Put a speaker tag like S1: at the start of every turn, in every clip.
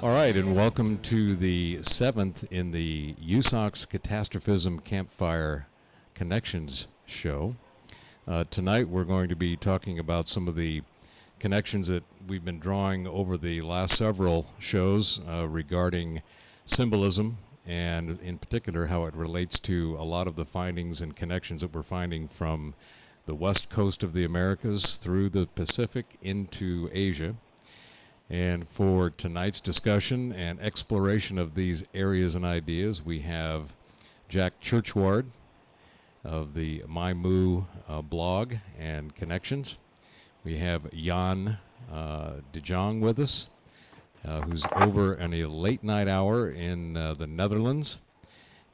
S1: All right, and welcome to the seventh in the USOKS Catastrophism Campfire Connections show. Tonight we're going to be talking about some of the connections that we've been drawing over the last several shows regarding symbolism, and in particular how it relates to a lot of the findings and connections that we're finding from the west coast of the Americas through the Pacific into Asia. And for tonight's discussion and exploration of these areas and ideas, we have Jack Churchward of the My Moo blog and connections. We have Jan de Jong with us, who's over in a late night hour in the Netherlands.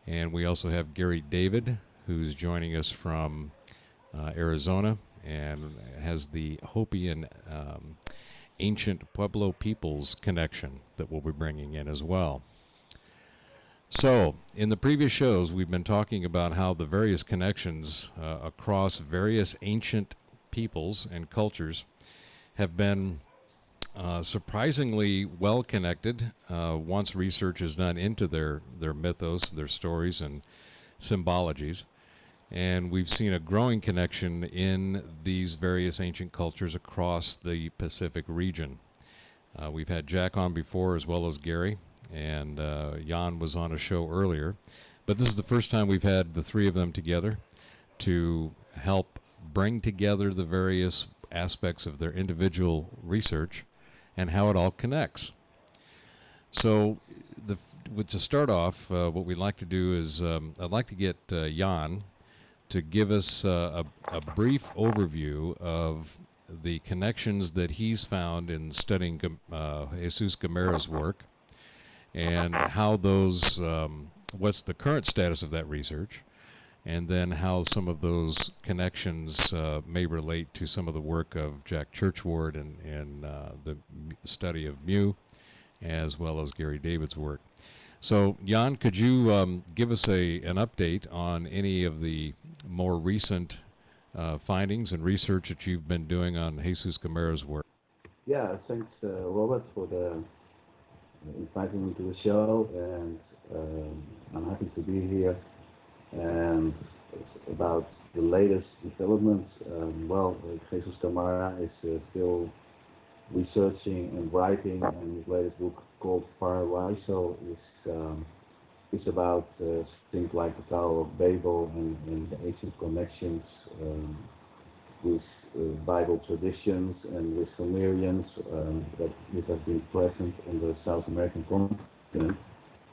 S1: And we also have Gary David, who's joining us from Arizona and has the Hopi and ancient Pueblo peoples connection that we'll be bringing in as well. So, in the previous shows, we've been talking about how the various connections across various ancient peoples and cultures have been surprisingly well connected once research is done into their mythos, their stories, and symbologies. And we've seen a growing connection in these various ancient cultures across the Pacific region. We've had Jack on before as well as Gary, and Jan was on a show earlier. But this is the first time we've had the three of them together to help bring together the various aspects of their individual research and how it all connects. So to start off, what we'd like to do is I'd like to get Jan to give us a brief overview of the connections that he's found in studying Jesus Gamera's work, and how those, what's the current status of that research, and then how some of those connections may relate to some of the work of Jack Churchward and the study of Mu, as well as Gary David's work. So, Jan, could you give us an update on any of the more recent findings and research that you've been doing on Jesus Gamera's work?
S2: Yeah, thanks, Robert, for inviting me to the show, and I'm happy to be here. And about the latest developments, Jesus Gamera is still researching and writing, and his latest book called Paraiso is about things like the Tower of Babel and the ancient connections with Bible traditions and with Sumerians that have been present on the South American continent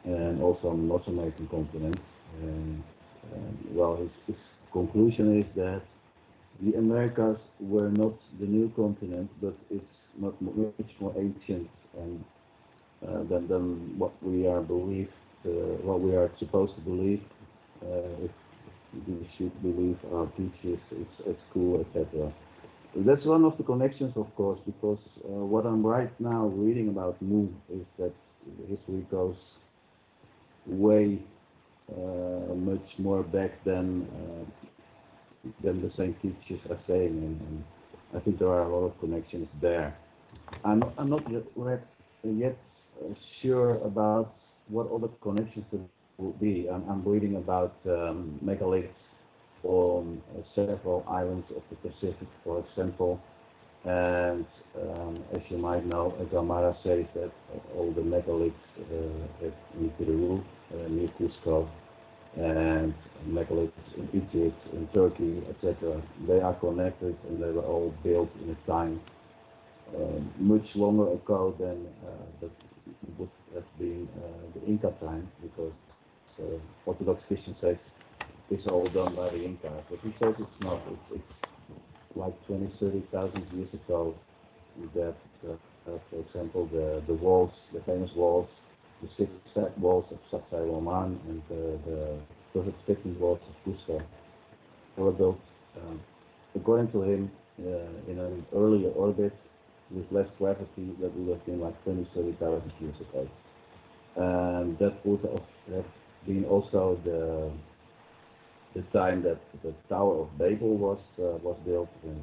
S2: and also on the North American continent. And his conclusion is that the Americas were not the new continent, but it's not much more ancient and than what we are what we are supposed to believe. If we should believe our teachers at school, etc. That's one of the connections, of course, because what I'm right now reading about Mu is that history goes way much more back than the same teachers are saying, and I think there are a lot of connections there. I'm not yet sure about what other connections there will be. I'm reading about megaliths on several islands of the Pacific, for example, and as you might know, Gamera says that all the megaliths in Peru, near Cusco, and megaliths in Egypt, in Turkey, etc., they are connected, and they were all built in a time much longer ago than that would have been the Inca time, because Orthodox Christian says it's all done by the Incas, but he says it's not. It's like 30,000 years ago that, for example, the walls, the famous walls, the six walls of Sacsayhuaman and the perfect 15 walls of Cusco were built, according to him, in an earlier orbit with less gravity that would have been like 30,000 years ago. And that would have been also the time that the Tower of Babel was built. And,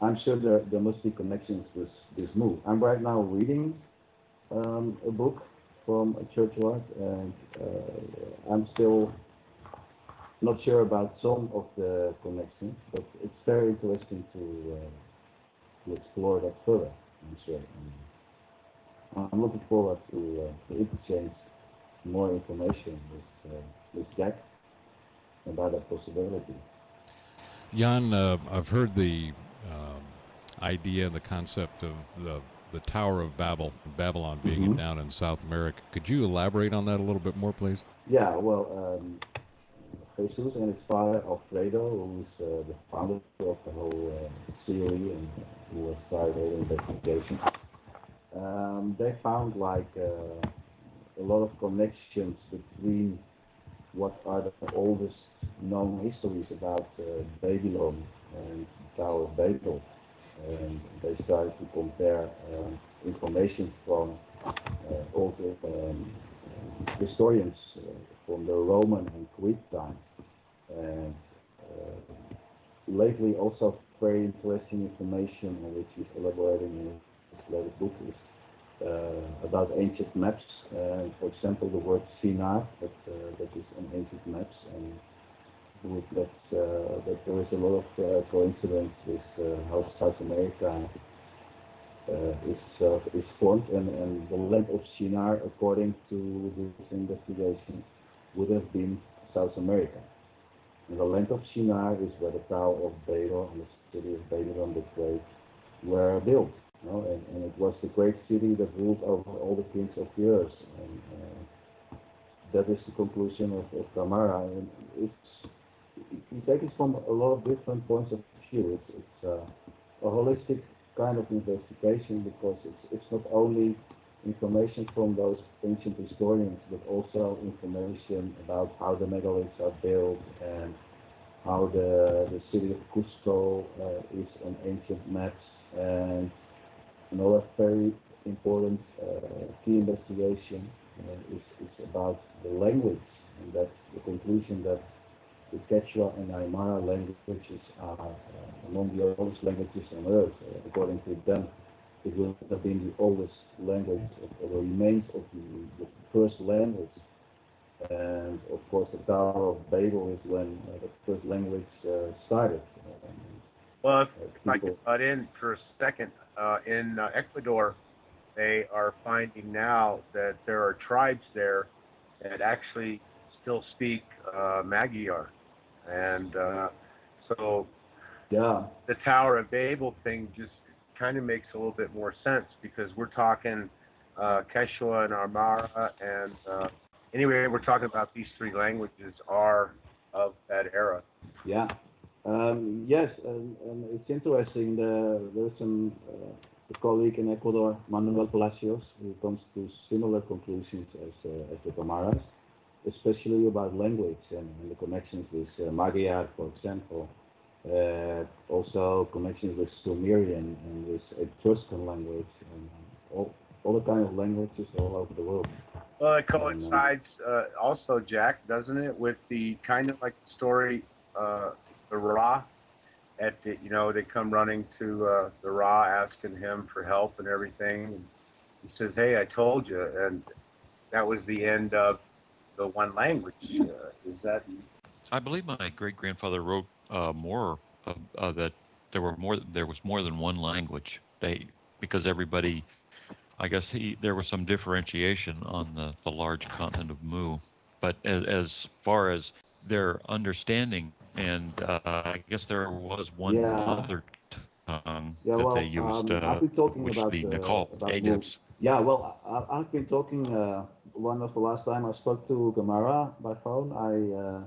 S2: I'm sure there must be connections with this move. I'm right now reading a book from Churchward, and I'm still not sure about some of the connections, but it's very interesting to explore that further. I'm sure. I'm looking forward to interchange more information with Jack about that possibility.
S1: Jan, I've heard the idea and the concept of the Tower of Babylon being down in South America. Could you elaborate on that a little bit more, please?
S2: Yeah, well, Jesus and his father Alfredo, who is the founder of the whole theory and who has started all the investigation, they found like a lot of connections between what are the oldest known histories about Babylon and the Tower of Babel. And they started to compare information from old historians from the Roman and Greek time. And lately also very interesting information on which he's elaborating in his latest book is about ancient maps. For example, the word Sinar, that is on ancient maps, and that there is a lot of coincidence with how South America is formed, and the land of Shinar, according to this investigation, would have been South America. And the land of Shinar is where the Tower of Babel and the city of Babylon the Great were built. You know? And it was the great city that ruled over all the kings of the earth. And that is the conclusion of Camara. And you take it from a lot of different points of view. It's a holistic kind of investigation, because it's not only information from those ancient historians, but also information about how the megaliths are built and how the city of Cusco is on ancient maps, and another very important key investigation is about the language, and that's the conclusion that the Quechua and Aymara languages are among the oldest languages on earth. According to them, it will have been the oldest language, or the remains of the first language. And of course, the Tower of Babel is when the first language started.
S3: Well, if I could butt in for a second, in Ecuador, they are finding now that there are tribes there that actually still speak Magyar. And so
S2: yeah,
S3: the Tower of Babel thing just kind of makes a little bit more sense, because we're talking Quechua and Aymara, and anyway, we're talking about these three languages are of that era.
S2: Yeah. Yes, and it's interesting. There's some a colleague in Ecuador, Manuel Palacios, who comes to similar conclusions as the Camaras, especially about language and the connections with Magyar, for example. Also connections with Sumerian and with Etruscan language, and all the kind of languages all over the world.
S3: Well, it coincides also, Jack, doesn't it, with the kind of like the story, the Ra, at the, they come running to the Ra asking him for help and everything. And he says, "Hey, I told you," and that was the end of the one language. Is that?
S4: I believe my great-grandfather wrote more that there was more than one language. Because everybody, I guess there was some differentiation on the large continent of Mu, but as far as their understanding, and I guess there was one other tongue that they used,
S2: I've been talking
S4: which
S2: about
S4: the Nakal natives.
S2: Yeah, well, I've been talking. One of the last time I spoke to Gamara by phone, I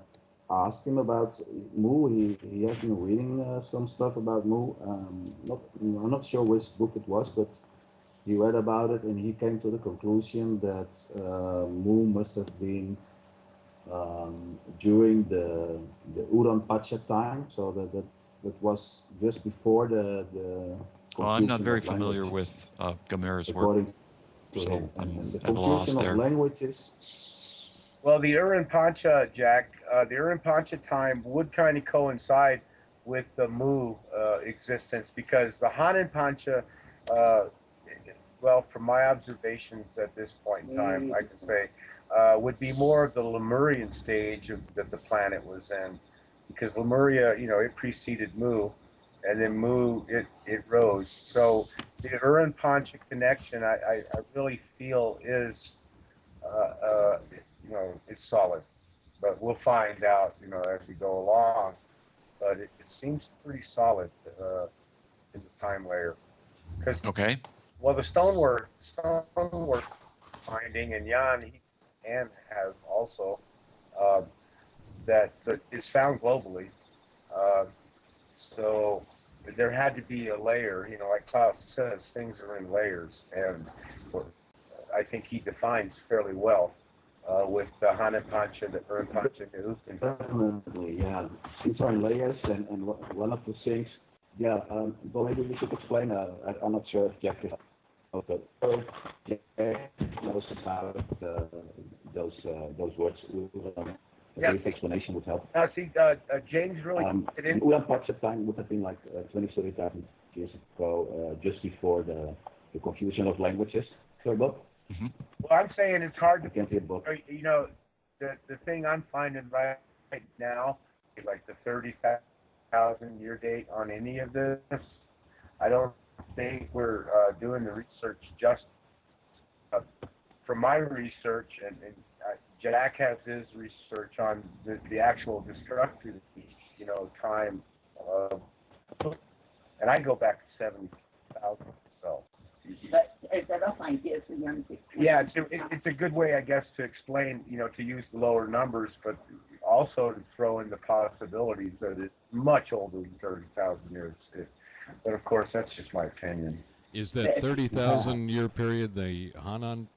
S2: asked him about Mu. He has been reading some stuff about Mu. I'm not sure which book it was, but he read about it, and he came to the conclusion that Mu must have been during the Uran Pacha time, so that was just before the
S4: Well, I'm not very familiar with Gamera's work, so
S2: and the
S4: I'm at a loss
S2: confusion
S4: there.
S2: of languages.
S3: Well, the Uran Pancha, Jack, the Uran Pancha time would kind of coincide with the Mu existence, because the Han and Pancha, uh, well, from my observations at this point in time, I can say, would be more of the Lemurian stage that the planet was in, because Lemuria, it preceded Mu, and then Mu, it rose. So the Uran Pancha connection, I really feel is, it's solid. But we'll find out, as we go along. But it seems pretty solid in the time layer.
S4: Okay.
S3: Well, the stonework finding, and Anne has also, that is found globally. Uh, so there had to be a layer, like Klaus says, things are in layers, and I think he defines fairly well with the Hana Pancha, the Ern Pancha, the Ufin.
S2: Definitely, yeah. These are in layers, and one of the things, yeah, well, maybe we should explain, I'm not sure if Jeff is but Jeff knows about those words. A brief explanation would help.
S3: Now, see, James really
S2: Ulan Pacha time would have been like 30,000 years ago, just before the confusion of languages. Sorry, Bob?
S3: Mm-hmm. Well, I'm saying it's hard to.
S2: I can't hear Bob.
S3: The thing I'm finding right now, like the 30,000 year date on any of this, I don't think we're doing the research just. From my research, and Jack has his research on the actual destructive, time of, and I go back to 70,000. So.
S5: But it's a rough idea for young people.
S3: Yeah, it's a good way, I guess, to explain, to use the lower numbers, but also to throw in the possibilities that it's much older than 30,000 years. But of course, that's just my opinion.
S1: Is that 30,000 year period the Hanan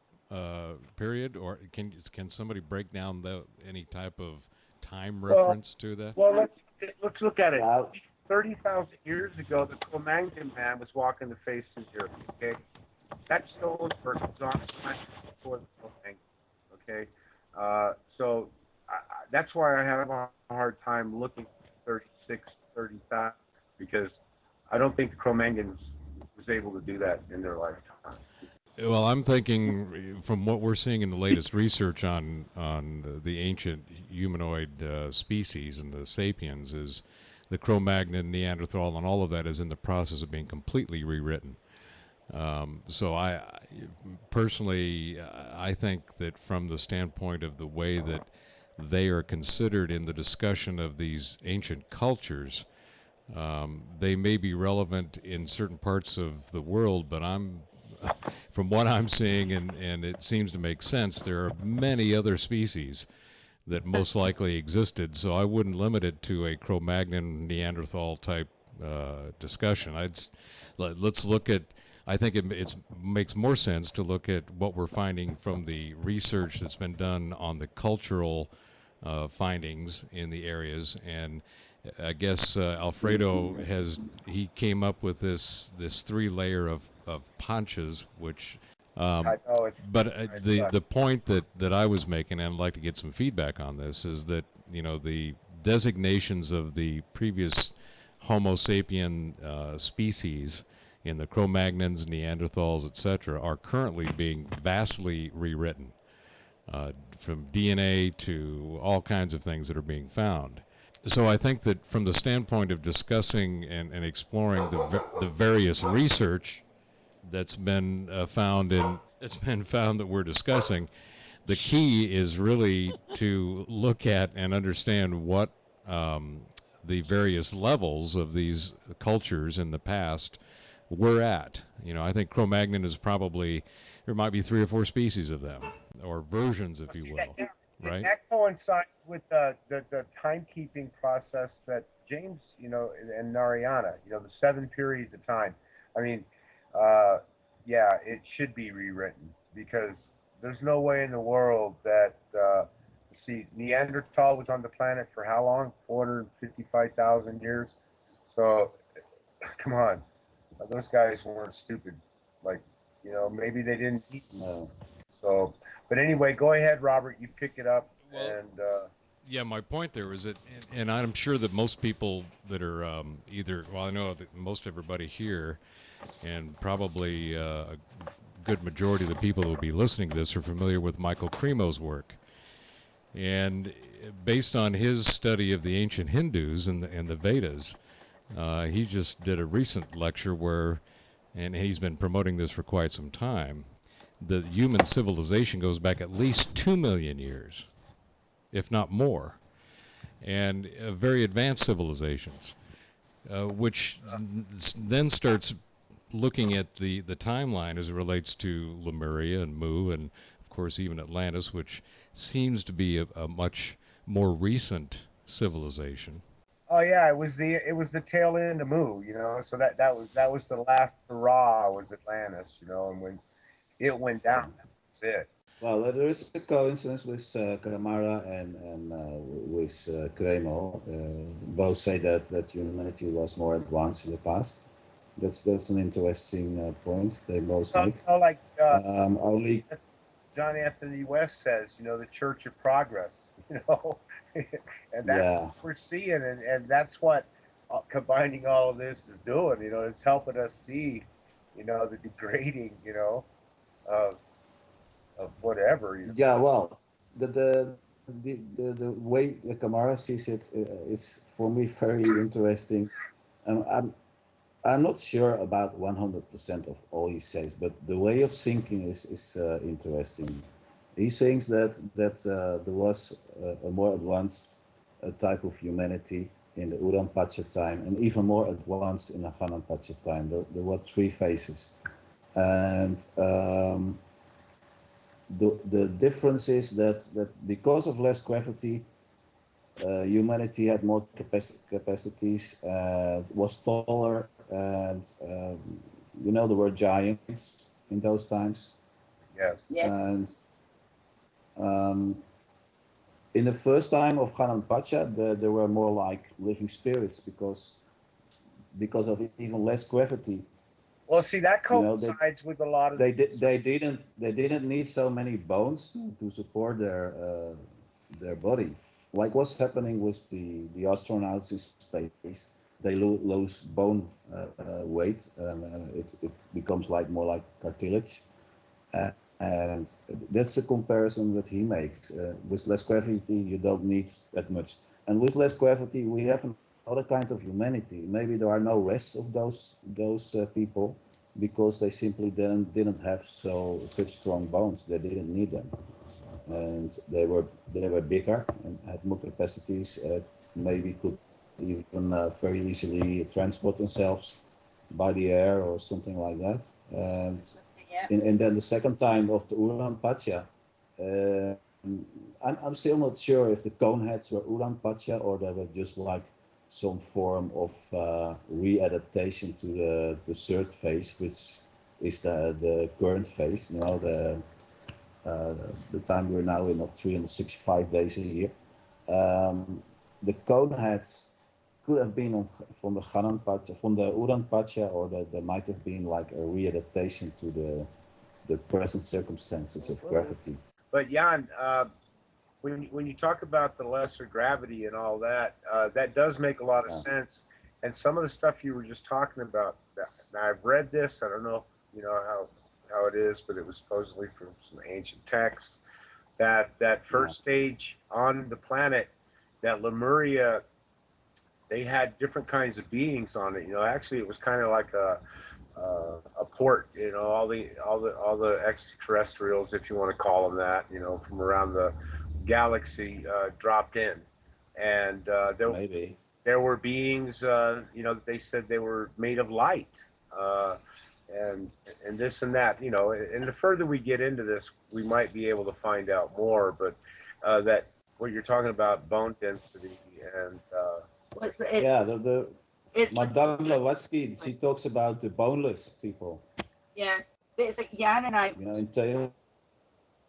S1: period, or can somebody break down any type of time reference to that?
S3: Well, let's look at it. 30,000 years ago, the Cro-Magnon man was walking the face of the earth. Okay, that stonework was on the planet before the Cro-Magnon. Okay, so that's why I have a hard time looking at 36, 30,000, because I don't think the Cro-Magnon was able to do that in their lifetime.
S1: Well, I'm thinking from what we're seeing in the latest research on the ancient humanoid species and the sapiens is the Cro-Magnon, Neanderthal, and all of that is in the process of being completely rewritten. So I personally, I think that from the standpoint of the way that they are considered in the discussion of these ancient cultures, they may be relevant in certain parts of the world, but from what I'm seeing, and it seems to make sense, there are many other species that most likely existed, so I wouldn't limit it to a Cro-Magnon Neanderthal type discussion. Let's look at, I think it makes more sense to look at what we're finding from the research that's been done on the cultural findings in the areas, and I guess Alfredo he came up with this 3-layer of panchas, which the point that I was making, and I'd like to get some feedback on this, is that the designations of the previous Homo sapien species in the Cro-Magnons, Neanderthals, etc., are currently being vastly rewritten, from DNA to all kinds of things that are being found. So I think that from the standpoint of discussing and exploring the various research that's been found that we're discussing, the key is really to look at and understand what the various levels of these cultures in the past were at. I think Cro-Magnon is probably, there might be 3 or 4 species of them, or versions, if you will. Right.
S3: That coincides with the timekeeping process that James, and Narayana, the 7 periods of time. I mean, yeah, it should be rewritten, because there's no way in the world that, Neanderthal was on the planet for how long? 455,000 years. So, come on, those guys weren't stupid. Like, maybe they didn't eat. No. So. But anyway, go ahead, Robert. You pick it up.
S1: Well,
S3: and
S1: Yeah, my point there was that, and I'm sure that most people that are either, well, I know that most everybody here, and probably a good majority of the people that will be listening to this are familiar with Michael Cremo's work. And based on his study of the ancient Hindus and the Vedas, he just did a recent lecture where, and he's been promoting this for quite some time, the human civilization goes back at least 2 million years, if not more, and very advanced civilizations, which then starts looking at the timeline as it relates to Lemuria and Mu, and of course even Atlantis, which seems to be a much more recent civilization.
S3: Oh yeah, it was the tail end of Mu, So that was the last hurrah was Atlantis, and when it went down, that was it.
S2: Well, there is a coincidence with Camara and with Cremo. Both say that humanity was more advanced in the past. That's an interesting point they both make.
S3: Like
S2: only
S3: John Anthony West says, the Church of Progress, and that's what we're seeing, and that's what combining all of this is doing. It's helping us see, the degrading, of whatever.
S2: Yeah, well, the way the Camara sees it is for me very interesting. I'm not sure about 100% of all he says, but the way of thinking is interesting. He thinks that there was a more advanced type of humanity in the Urampacha time, and even more advanced in the Hanampacha time. There were three phases, and the difference is that because of less gravity, humanity had more capacities, was taller, and there were giants in those times.
S3: Yes.
S2: And in the first time of Hanampacha, there were more like living spirits because of even less gravity.
S3: Well, see, that coincides with a lot of.
S2: They didn't need so many bones to support their body. Like what's happening with the astronauts in space, they lose bone weight. It becomes more like cartilage, and that's the comparison that he makes. With less gravity, you don't need that much, and with less gravity, we have another kind of humanity. Maybe there are no rest of those people because they simply didn't have such strong bones. They didn't need them, and they were bigger and had more capacities. Maybe could even very easily transport themselves by the air or something like that. And then the second time of the Urampacha, I'm still not sure if the coneheads were Urampacha or they were just like some form of readaptation to the third phase, which is the current phase. The time we're now in of 365 days a year. The coneheads could have been from the Hanampacha, from the Urampacha, or there might have been like a readaptation to the present circumstances of gravity.
S3: But Jan, when you talk about the lesser gravity and all that, that does make a lot of sense. And some of the stuff you were just talking about, now I've read this. I don't know if you know how it is, but it was supposedly from some ancient texts that first stage on the planet, that Lemuria, they had different kinds of beings on it. Actually, it was kind of like a port. All the extraterrestrials, if you want to call them that, from around the galaxy dropped in, and there were beings. They said they were made of light, and this and that. And the further we get into this, we might be able to find out more. But that what you're talking about, bone density and.
S2: Madame Blavatsky, she talks about the boneless people.
S5: Yeah, it's like Jan and I.
S2: In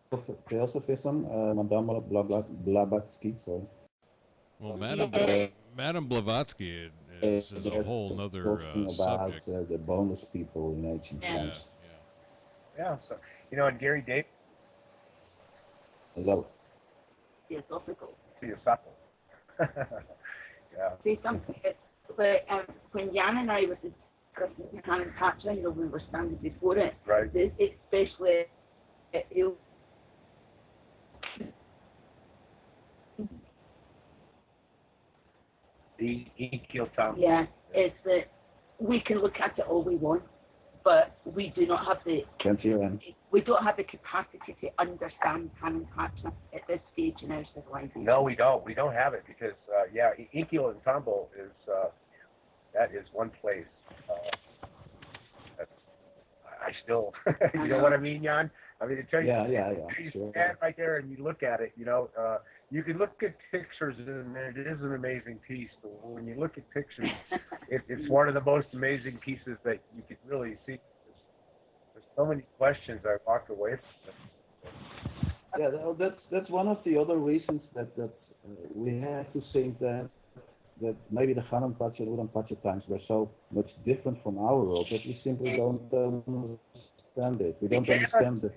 S2: Catastrophism, Madame Blavatsky, sorry.
S1: Well, Madame Blavatsky is a whole other subject.
S2: About the boneless people in ancient times.
S3: Yeah. So and Gary Davis.
S2: Hello.
S5: Theosophical.
S3: Theosophical. Yeah.
S5: say something. But when Jan and I were discussing the Canon Patch, you know, we were standing before it,
S3: Right.
S5: especially
S3: The Ezekiel Tom.
S5: yeah, it's that we can look at it all we want, but we do not have the
S2: Can't hear him.
S5: we don't have the capacity to understand Canon Patch at this stage in our civilization.
S3: No, we don't. We don't have it because, Ezekiel and Tombo is, that is one place. That I still, you know what I mean, Jan? I mean, to tell you, you
S2: Sure.
S3: stand right there and you look at it, you know, you can look at pictures and it is an amazing piece, but when you look at pictures, it's one of the most amazing pieces that you could really see. There's so many questions I walked away from.
S2: Yeah, that's one of the other reasons that we have to think that maybe the Ghanam Pacha and Uran Pacha times were so much different from our world that we simply don't understand it. We don't understand the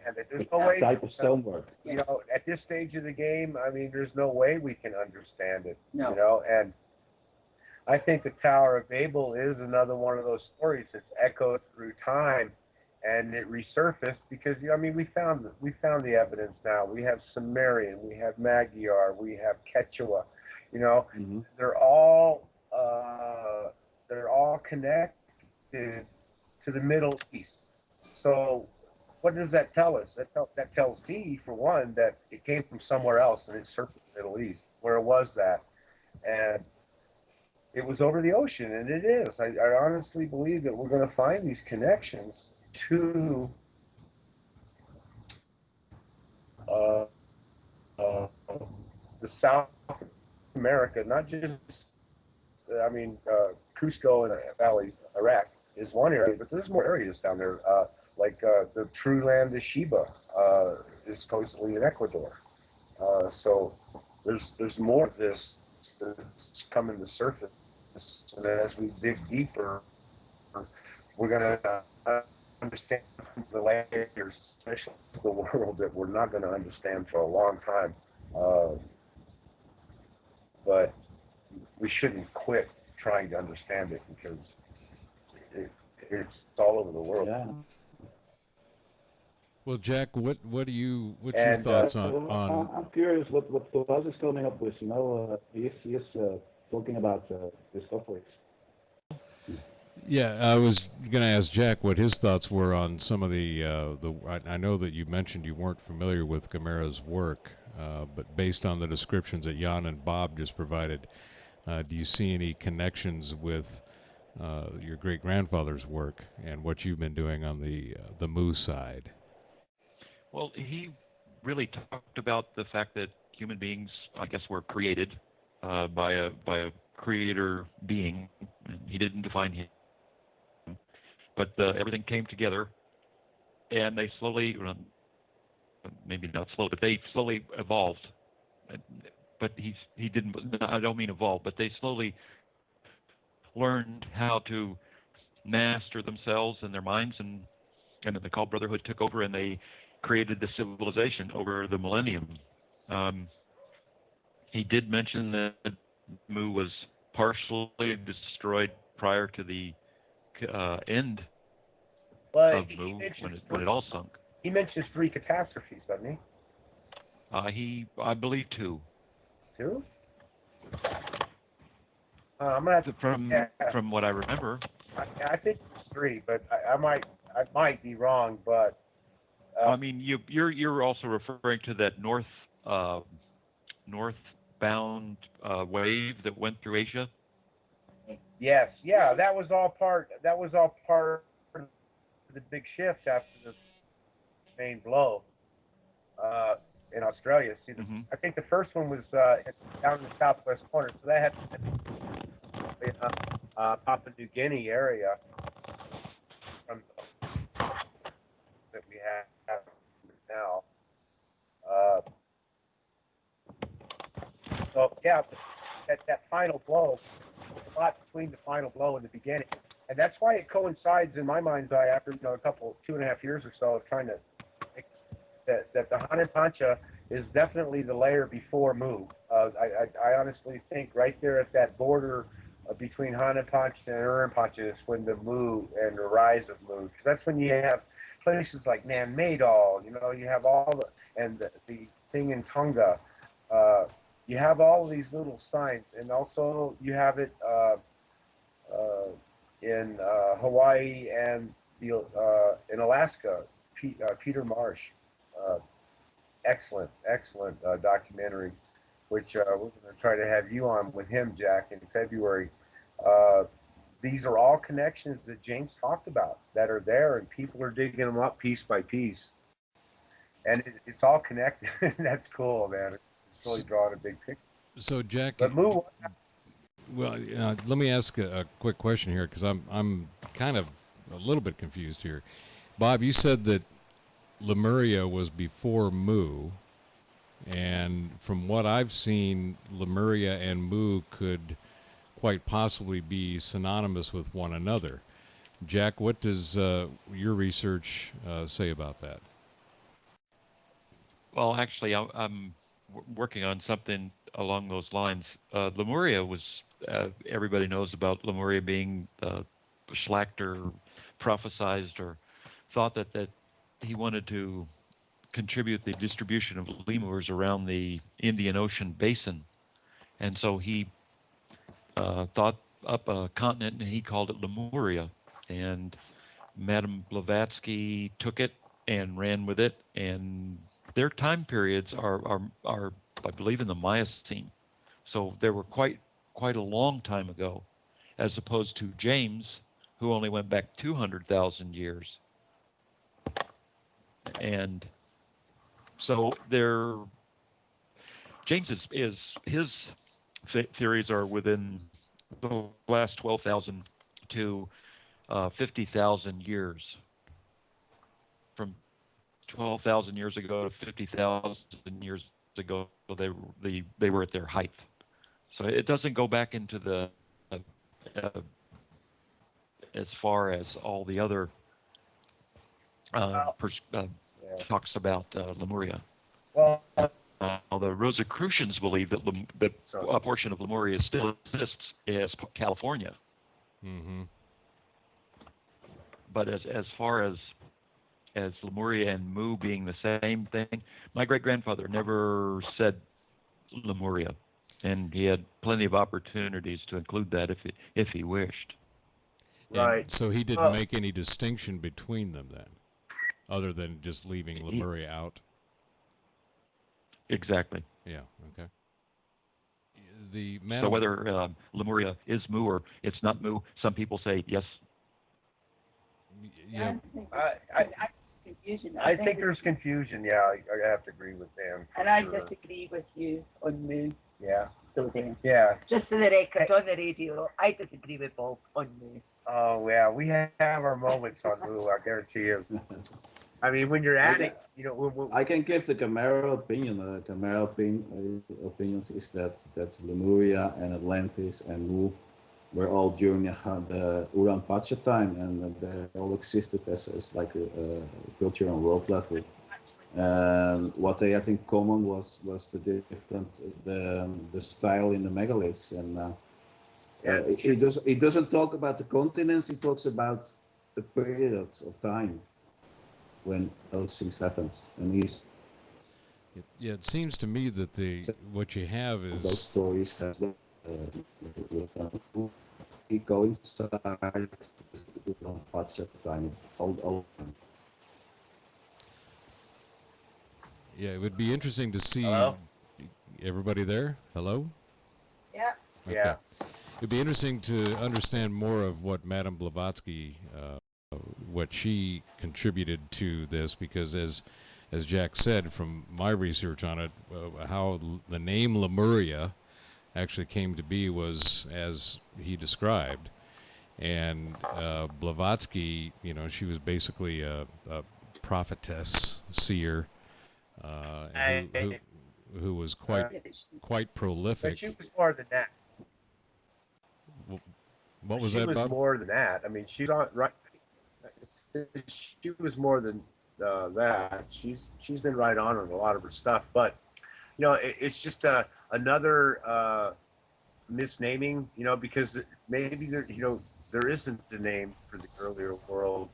S2: type of stonework.
S3: You know, at this stage of the game, I mean, there's no way we can understand it.
S5: No.
S3: You know, and I think the Tower of Babel is another one of those stories that's echoed through time, and it resurfaced because, I mean, we found the evidence now. We have Sumerian, we have Magyar, we have Quechua. You know, they're all connected to the Middle East. So, what does that tell us? That tells me, for one, that it came from somewhere else and it surfaced the Middle East. Where was that? And it was over the ocean, and it is. I honestly believe that we're going to find these connections to the South America, not just, Cusco and Valley, Iraq is one area, but there's more areas down there, like the true land of Sheba is supposedly in Ecuador. So there's more of this that's coming to surface, and as we dig deeper, we're going to understand the layers, especially the world, that we're not going to understand for a long time. But we shouldn't quit trying to understand it because it's all over the world.
S2: Yeah.
S1: Well, Jack, what's your thoughts on?
S2: I'm curious what Tobias is coming up with. You know, he is talking about discoveries.
S1: Yeah, I was going to ask Jack what his thoughts were on some of the. I know that you mentioned you weren't familiar with Gamera's work, but based on the descriptions that Jan and Bob just provided, do you see any connections with your great grandfather's work and what you've been doing on the Mu side?
S4: Well, he really talked about the fact that human beings, I guess, were created by a creator being. He didn't define him, but everything came together, and they slowly, maybe not slowly, but they slowly evolved. But he didn't. I don't mean evolve, but they slowly learned how to master themselves and their minds, and the Call Brotherhood took over, and they created the civilization over the millennium. He did mention that Mu was partially destroyed prior to the end of Mu, when it all sunk.
S3: He mentions 3 catastrophes, doesn't he?
S4: I believe 2.
S3: 2? I'm gonna have to
S4: from what I remember.
S3: I think it's 3, but I might be wrong. But
S4: I mean, you're also referring to that northbound wave that went through Asia.
S3: Yes, yeah, that was all part of the big shift after the main blow in Australia. See, I think the first one was down in the southwest corner, so that had in Papua New Guinea area from that we have now. So yeah, that final blow, a lot between the final blow and the beginning, and that's why it coincides in my mind's eye after 2.5 years or so of trying to that the Hanan Pancha is definitely the layer before Mu. I honestly think right there at that border between Hanupancha and Urimpacha is when the Mu and the rise of Mu, because that's when you have places like Nan Madol, you have all and the thing in Tonga, you have all of these little signs, and also you have it in Hawaii and in Alaska. Peter Marsh, excellent documentary, which we're going to try to have you on with him, Jack, in February. These are all connections that James talked about that are there, and people are digging them up piece by piece. And it's all connected. That's cool, man. It's really drawing a big picture.
S1: So, Jack,
S3: but
S1: well, let me ask a quick question here, because I'm kind of a little bit confused here. Bob, you said that Lemuria was before Mu, and from what I've seen, Lemuria and Mu could quite possibly be synonymous with one another. Jack, what does your research say about that?
S4: Well, actually, I'm working on something along those lines. Lemuria was, everybody knows about Lemuria being Schlachter prophesized or thought that he wanted to contribute the distribution of lemurs around the Indian Ocean basin. And so he thought up a continent, and he called it Lemuria. And Madame Blavatsky took it and ran with it, and their time periods are I believe, in the Miocene. So they were quite a long time ago, as opposed to James, who only went back 200,000 years. And so James is his theories are within the last 12,000 to 50,000 years. From 12,000 years ago to 50,000 years ago, they were at their height. So it doesn't go back into the as far as all the other talks about Lemuria.
S3: Well,
S4: the Rosicrucians believe that a portion of Lemuria still exists as California.
S1: Mm-hmm.
S4: But as far as Lemuria and Mu being the same thing, my great-grandfather never said Lemuria, and he had plenty of opportunities to include that if he wished.
S3: Right.
S1: And so he didn't make any distinction between them then, other than just leaving Lemuria out.
S4: Exactly.
S1: Yeah. Okay.
S4: So whether Lemuria is Mu or it's not Mu, some people say yes.
S1: Yeah.
S3: I think there's confusion. Yeah, I have to agree with Dan.
S5: And I disagree with you on Mu.
S3: Yeah.
S5: So then,
S3: Yeah.
S5: just for the record, on the radio, I disagree with Bob on Mu.
S3: Oh yeah, we have our moments on Mu. I guarantee you. I mean, when you're at it,
S2: I can give the Camaro opinion. Camaro opinions is that Lemuria and Atlantis and Mu were all during the Urimpacha time, and they all existed as like a culture on world level. And what they had in common was the different the style in the megaliths, and it doesn't talk about the continents. It talks about the periods of time when those things happened. And
S1: it seems to me that what you have is
S2: those stories have coincide on parts of the time.
S1: Yeah, it would be interesting to see.
S3: Hello?
S1: Everybody there? Hello?
S5: Yeah.
S1: Okay.
S3: Yeah.
S1: It'd be interesting to understand more of what Madame Blavatsky, what she contributed to this, because as Jack said, from my research on it, how the name Lemuria actually came to be was as he described. And Blavatsky, she was basically a prophetess, seer, who was quite prolific.
S3: But she was more than that.
S1: What was
S3: she
S1: that,
S3: was
S1: Bob?
S3: more than that. I mean, she's on right. She was more than that. She's been right on a lot of her stuff, but it's just another misnaming, because maybe there isn't a name for the earlier world.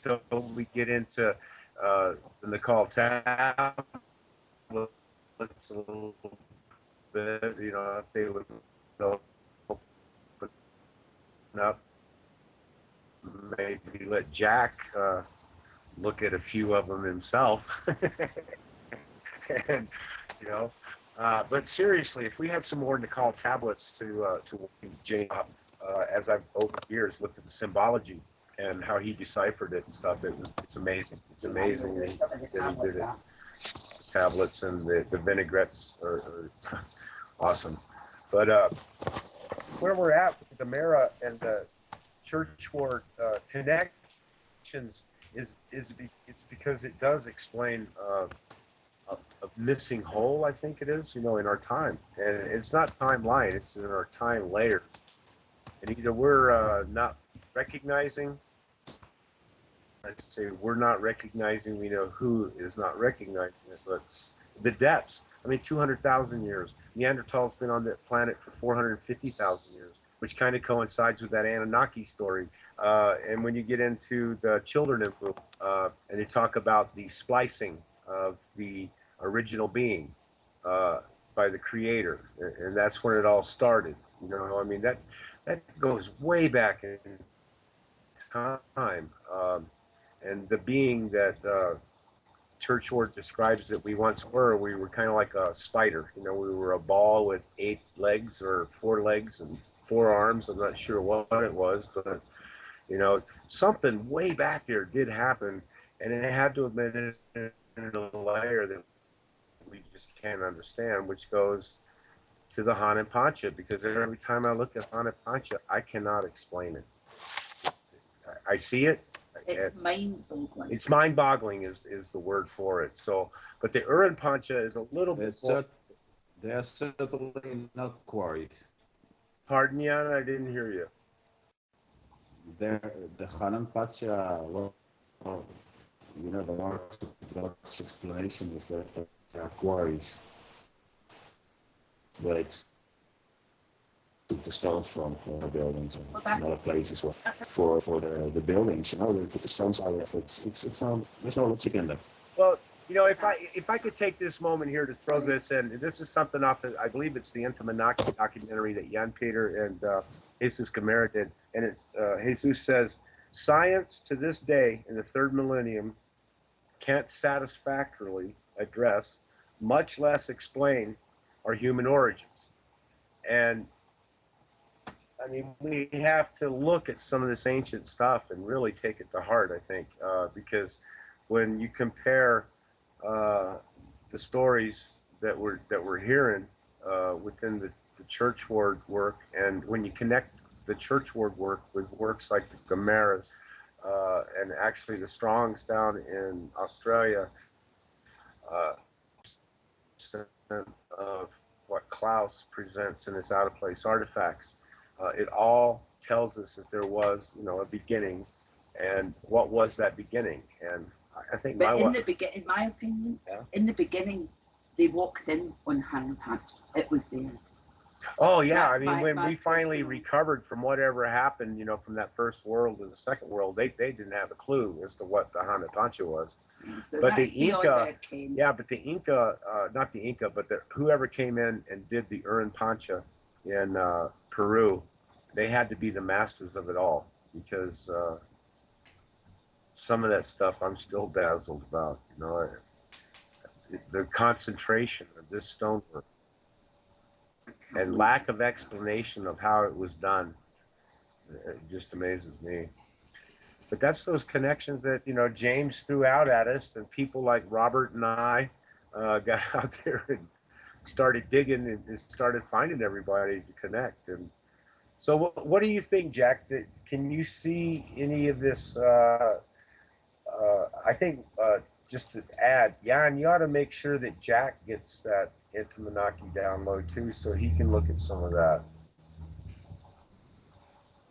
S3: So we get into the Nakal tablets a little bit, I'd say they'll open up, maybe let Jack look at a few of them himself. And, but seriously, if we had some more Nakal tablets to James, as I've over the years looked at the symbology and how he deciphered it and stuff, it's amazing. It's amazing that he did it. The tablets and the vinaigrettes are awesome. But where we're at with the Mara and the Churchward connections it's because it does explain a missing hole, I think it is, in our time. And it's not timeline, it's in our time layers. And either we're not recognizing, I'd say we're not recognizing, we know who is not recognizing it, but the depths. 200,000 years. Neanderthals been on the planet for 450,000 years, which kind of coincides with that Anunnaki story. And when you get into the children info, and they talk about the splicing of the original being by the creator, and that's when it all started. That goes way back in time. And the being that Churchward describes that we once were, we were kind of like a spider. We were a ball with 8 legs or 4 legs and 4 arms. I'm not sure what it was, but something way back there did happen, and it had to have been in a layer that we just can't understand, which goes to the Hanan Pancha, because every time I look at Hanan Pancha, I cannot explain it. I see it.
S5: It's mind-boggling.
S3: It's mind-boggling is the word for it. So, but the Uran Pancha is a little bit more.
S2: They are certainly not quarries. Pardon,
S3: Jan, I didn't hear you.
S2: The Hanan Pancha, the Orthodox explanation is that they are quarries. But took the stones from the buildings and other places for the buildings. They put the stones out. It's no, there's no logic in that.
S3: Well, if I could take this moment here to throw this in, this is something off I believe it's the Entomonaki documentary that Jan Peter and Jesus Gamera did, and it's Jesus says, science to this day in the 3rd millennium can't satisfactorily address, much less explain, our human origins. And we have to look at some of this ancient stuff and really take it to heart, I think, because when you compare the stories that we're hearing within the Churchward work, and when you connect the Churchward work with works like the Gamera and actually the Strongs down in Australia, of what Klaus presents in his Out of Place Artifacts, it all tells us that there was, a beginning, and what was that beginning? And I think,
S5: in my opinion, in the beginning, they walked in on Hanan Pancha. It was there.
S3: Oh yeah, when we finally recovered from whatever happened, from that first world to the second world, they didn't have a clue as to what the Hanan Pancha was.
S5: So
S3: but the Inca, but the Inca, not the Inca, but whoever came in and did the Uran Pancha in Peru, they had to be the masters of it all, because some of that stuff I'm still dazzled about. The concentration of this stonework and lack of explanation of how it was done, it just amazes me. But that's those connections that James threw out at us, and people like Robert and I got out there and started digging and started finding everybody to connect. And so, what do you think, Jack? Can you see any of this? I think just to add, Jan, you ought to make sure that Jack gets that Entomonaki download too, so he can look at some of that.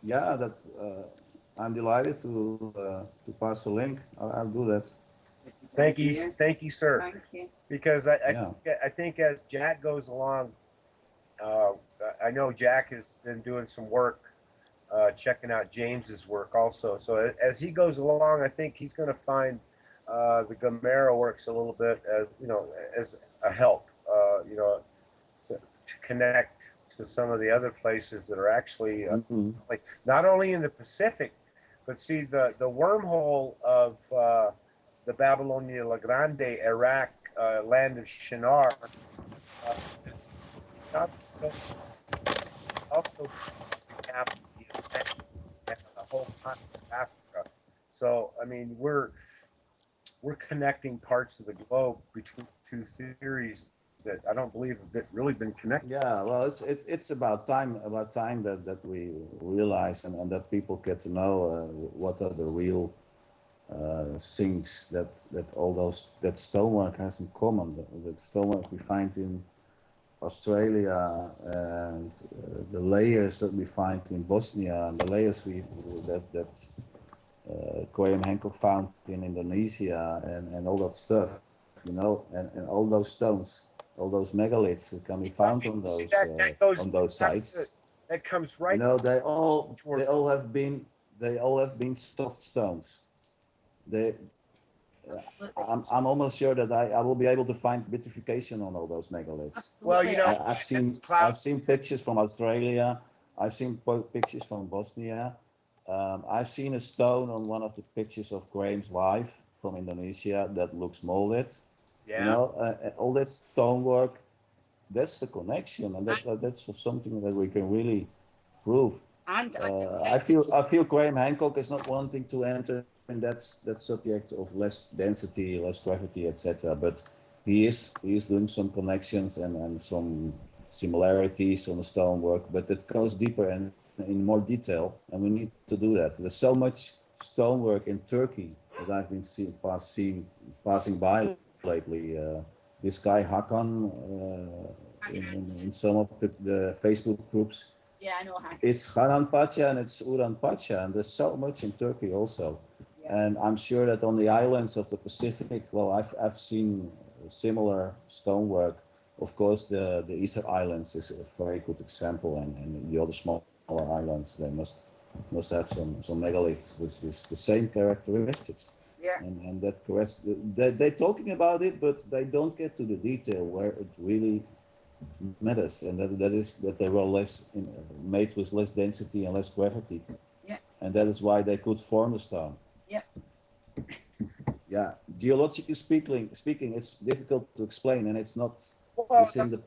S2: Yeah, that's. I'm delighted to pass the link. I'll do that.
S3: Thank you, sir.
S5: Thank you.
S3: Because I think as Jack goes along Uh, I know Jack has been doing some work, checking out James's work also. So as he goes along, I think he's going to find the Gomera works a little bit as as a help, to connect to some of the other places that are actually like not only in the Pacific, but see the wormhole of the Babylonia La Grande, Iraq, land of Shinar. It's not also the whole continent of Africa. So I mean, we're connecting parts of the globe between two theories that I don't believe have really been connected.
S2: Yeah, well, it's about time that we realize and that people get to know what are the real things that all those that stonework has in common. The stonework we find in Australia and the layers that we find in Bosnia and the layers that Graham Hancock found in Indonesia and all that stuff, and all those stones, all those megaliths that can be found on those sites.
S3: That comes right.
S2: They all have been soft stones. They, I'm almost sure that I will be able to find vitrification on all those megaliths.
S3: Well,
S2: I've seen pictures from Australia. I've seen pictures from Bosnia. I've seen a stone on one of the pictures of Graham's wife from Indonesia that looks molded.
S3: Yeah.
S2: All that stonework, that's the connection, and that's something that we can really prove.
S5: And
S2: I feel Graham Hancock is not wanting to enter in that subject of less density, less gravity, etc. But he is doing some connections and some similarities on the stonework, but it goes deeper and in more detail, and we need to do that. There's so much stonework in Turkey that I've been passing by lately. This guy Hakan in some of the Facebook groups.
S5: yeah, I know Hakan.
S2: It's Hanan Pacha and it's Uran Pacha, and there's so much in Turkey also. Yeah. And I'm sure that on the islands of the Pacific, well, I've seen similar stonework. Of course, the Easter Islands is a very good example, and the other smaller islands, they must have some megaliths with the same characteristics.
S5: Yeah.
S2: And they're talking about it, but they don't get to the detail where it really matters, and that they were made with less density and less gravity.
S5: Yeah.
S2: And that is why they could form the stone.
S5: Yeah.
S2: Yeah. Geologically speaking, it's difficult to explain, and it's not within the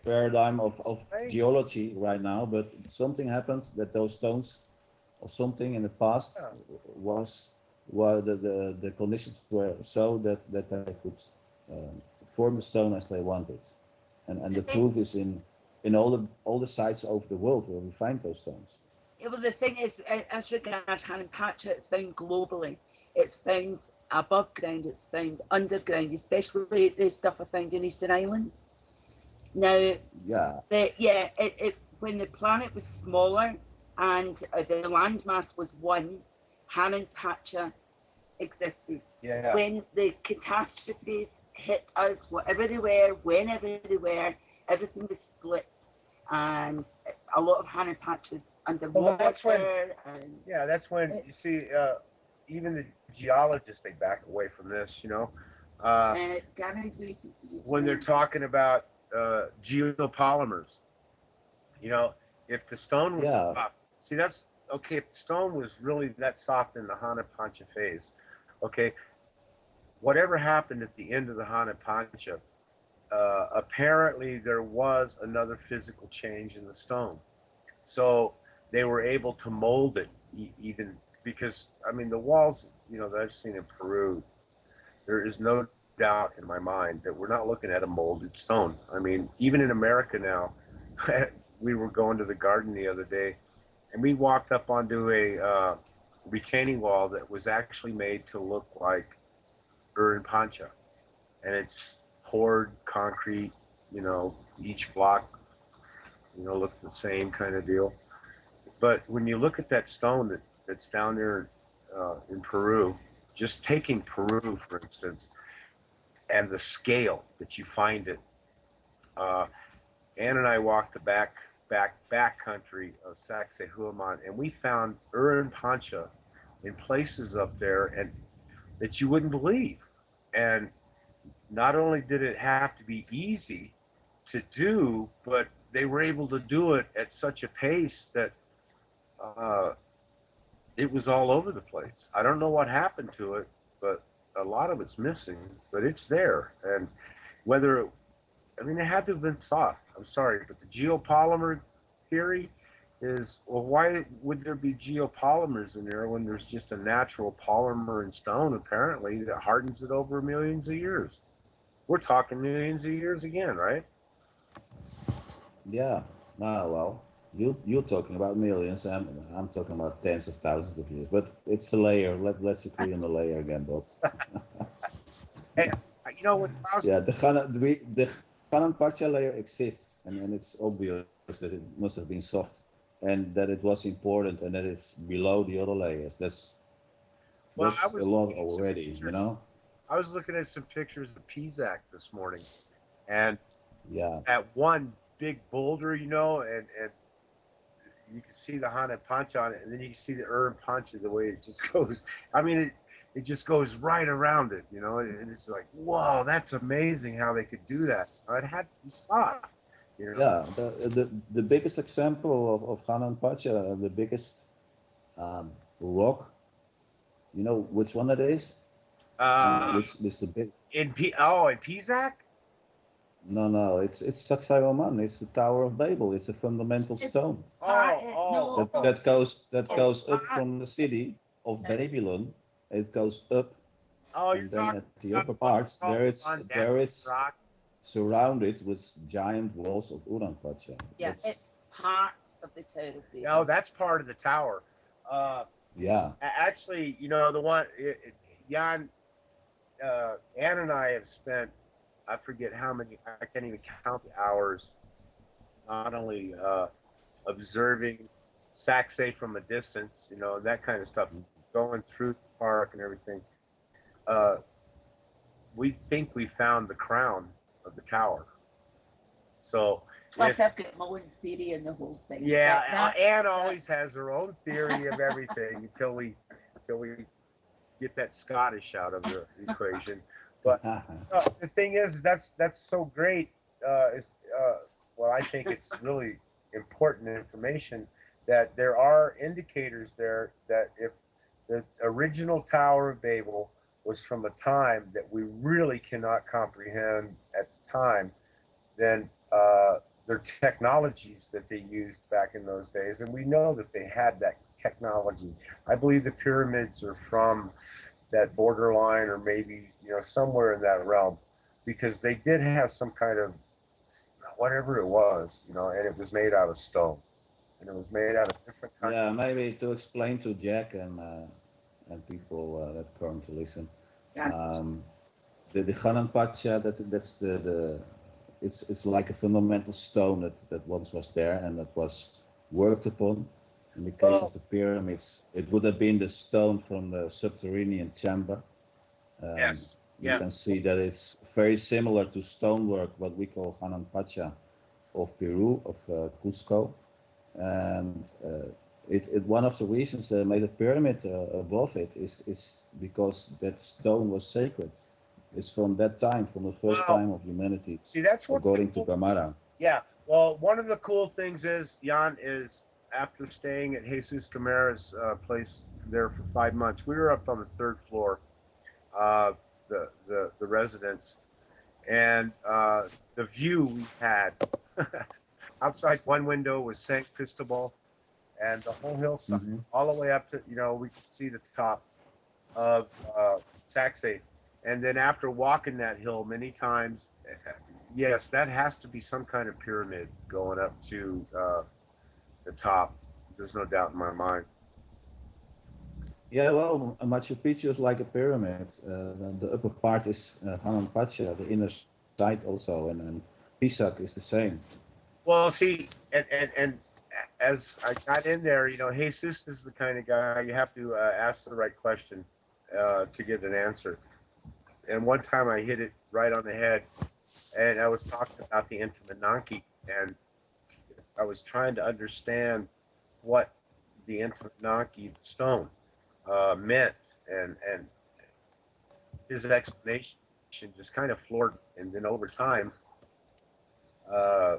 S2: paradigm of geology right now. But something happened that those stones, or something in the past, was the conditions were so that they could form the stone as they wanted. And the proof is in all the sites over the world where we find those stones.
S5: Yeah, well, the thing is, as regards Hanan Pacha, it's found globally. It's found above ground, it's found underground, especially the stuff I found in Easter Island. Now, when the planet was smaller and the landmass was one, Hanan Pacha existed.
S3: Yeah.
S5: When the catastrophes hit us, whatever they were, whenever they were, everything was split, and a lot of Hanan Pachas underwater.
S3: Well, that's when you see even the geologists, they back away from this.
S5: Gary's waiting for you.
S3: When they're talking about geopolymers, if the stone was soft, see that's okay. If the stone was really that soft in the Hanan Pacha phase, okay, whatever happened at the end of the Hanan Pacha, apparently there was another physical change in the stone, so they were able to mold it even. Because, I mean, the walls, that I've seen in Peru, there is no doubt in my mind that we're not looking at a molded stone. I mean, even in America now, we were going to the garden the other day, and we walked up onto a retaining wall that was actually made to look like Uran Pacha. And it's poured concrete, each block, looks the same kind of deal. But when you look at that stone that's down there in Peru, just taking Peru, for instance, and the scale that you find it, Ann and I walked the back country of Sacsayhuaman, and we found Urin Pancha in places up there and that you wouldn't believe. And not only did it have to be easy to do, but they were able to do it at such a pace that it was all over the place. I don't know what happened to it, but a lot of it's missing, but it's there. And whether, I mean, it had to have been soft. I'm sorry, but the geopolymer theory is, well, why would there be geopolymers in there when there's just a natural polymer in stone, apparently, that hardens it over millions of years? We're talking millions of years again, right?
S2: Yeah. Well, you're talking about millions. I'm talking about tens of thousands of years. But it's a layer. Let's agree on the layer again, Bob.
S3: Hey, you know what?
S2: Yeah, the Hanan Pacha layer exists, and it's obvious that it must have been soft, and that it was important, and that it's below the other layers. That's
S3: I
S2: a
S3: was
S2: lot
S3: looking at some
S2: already,
S3: pictures.
S2: you know.
S3: I was looking at some pictures of Pizak this morning, and
S2: Yeah.
S3: at one big boulder, you know, and you can see the Hanan Pancha on it, and then you can see the Urim Pancha, the way it just goes. I mean, it just goes right around it, you know, and it's like, whoa, that's amazing how they could do that. It had to be soft, you know.
S2: Yeah, the biggest example of Hanan Pacha, the biggest rock, you know which one it is? Which is the big?
S3: In Pizak?
S2: No, it's Sacsayhuaman. It's the Tower of Babel. It's a fundamental stone. That goes up from the city of Babylon. It goes up, and then at the upper parts there it's surrounded with giant walls of Urampacha.
S5: Yeah, it's part of the Tower of Babel.
S3: No, that's part of the tower.
S2: Yeah.
S3: Actually, you know, the one, Jan, Ann and I have spent, I forget how many, I can't even count the hours, not only observing Sacsay from a distance, you know, that kind of stuff, going through the park and everything. We think we found the crown of the tower. So,
S5: plus, I've got my own theory on the whole thing.
S3: Yeah, Anne always has her own theory of everything until we get that Scottish out of the equation. But the thing is, that's so great. Well, I think it's really important information that there are indicators there that if the original Tower of Babel was from a time that we really cannot comprehend at the time, then their technologies that they used back in those days, and we know that they had that technology. I believe the pyramids are from that borderline, or maybe, you know, somewhere in that realm, because they did have some kind of whatever it was, you know, and it was made out of stone, and it was made out of different kinds.
S2: Yeah, maybe to explain to Jack and people that currently listen, the Hanan Pacha, that's the it's like a fundamental stone that once was there and that was worked upon. In the case of the pyramids, it would have been the stone from the subterranean chamber.
S3: Yes.
S2: You can see that it's very similar to stonework, what we call Hanan Pacha of Peru, of Cusco. And one of the reasons they made a pyramid above it is because that stone was sacred. It's from that time, from the first time of humanity.
S3: See, that's what
S2: according to Gamara.
S3: Yeah. Well, one of the cool things is, Jan, is after staying at Jesus Camara's place there for 5 months, we were up on the 3rd floor, the residence, and the view we had outside one window was St. Cristobal, and the whole hillside, all the way up to, you know, we could see the top of Sacsay. And then after walking that hill many times, yes, that has to be some kind of pyramid going up to the top. There's no doubt in my mind.
S2: Yeah, well, Machu Picchu is like a pyramid. The upper part is Hanan Pacha, the inner side also, and Pisac is the same.
S3: Well, see, and as I got in there, you know, Jesus is the kind of guy you have to ask the right question to get an answer. And one time I hit it right on the head, and I was talking about the Intimananki, and I was trying to understand what the Intimanaki stone meant, and his explanation just kind of floored me. And then over time, uh,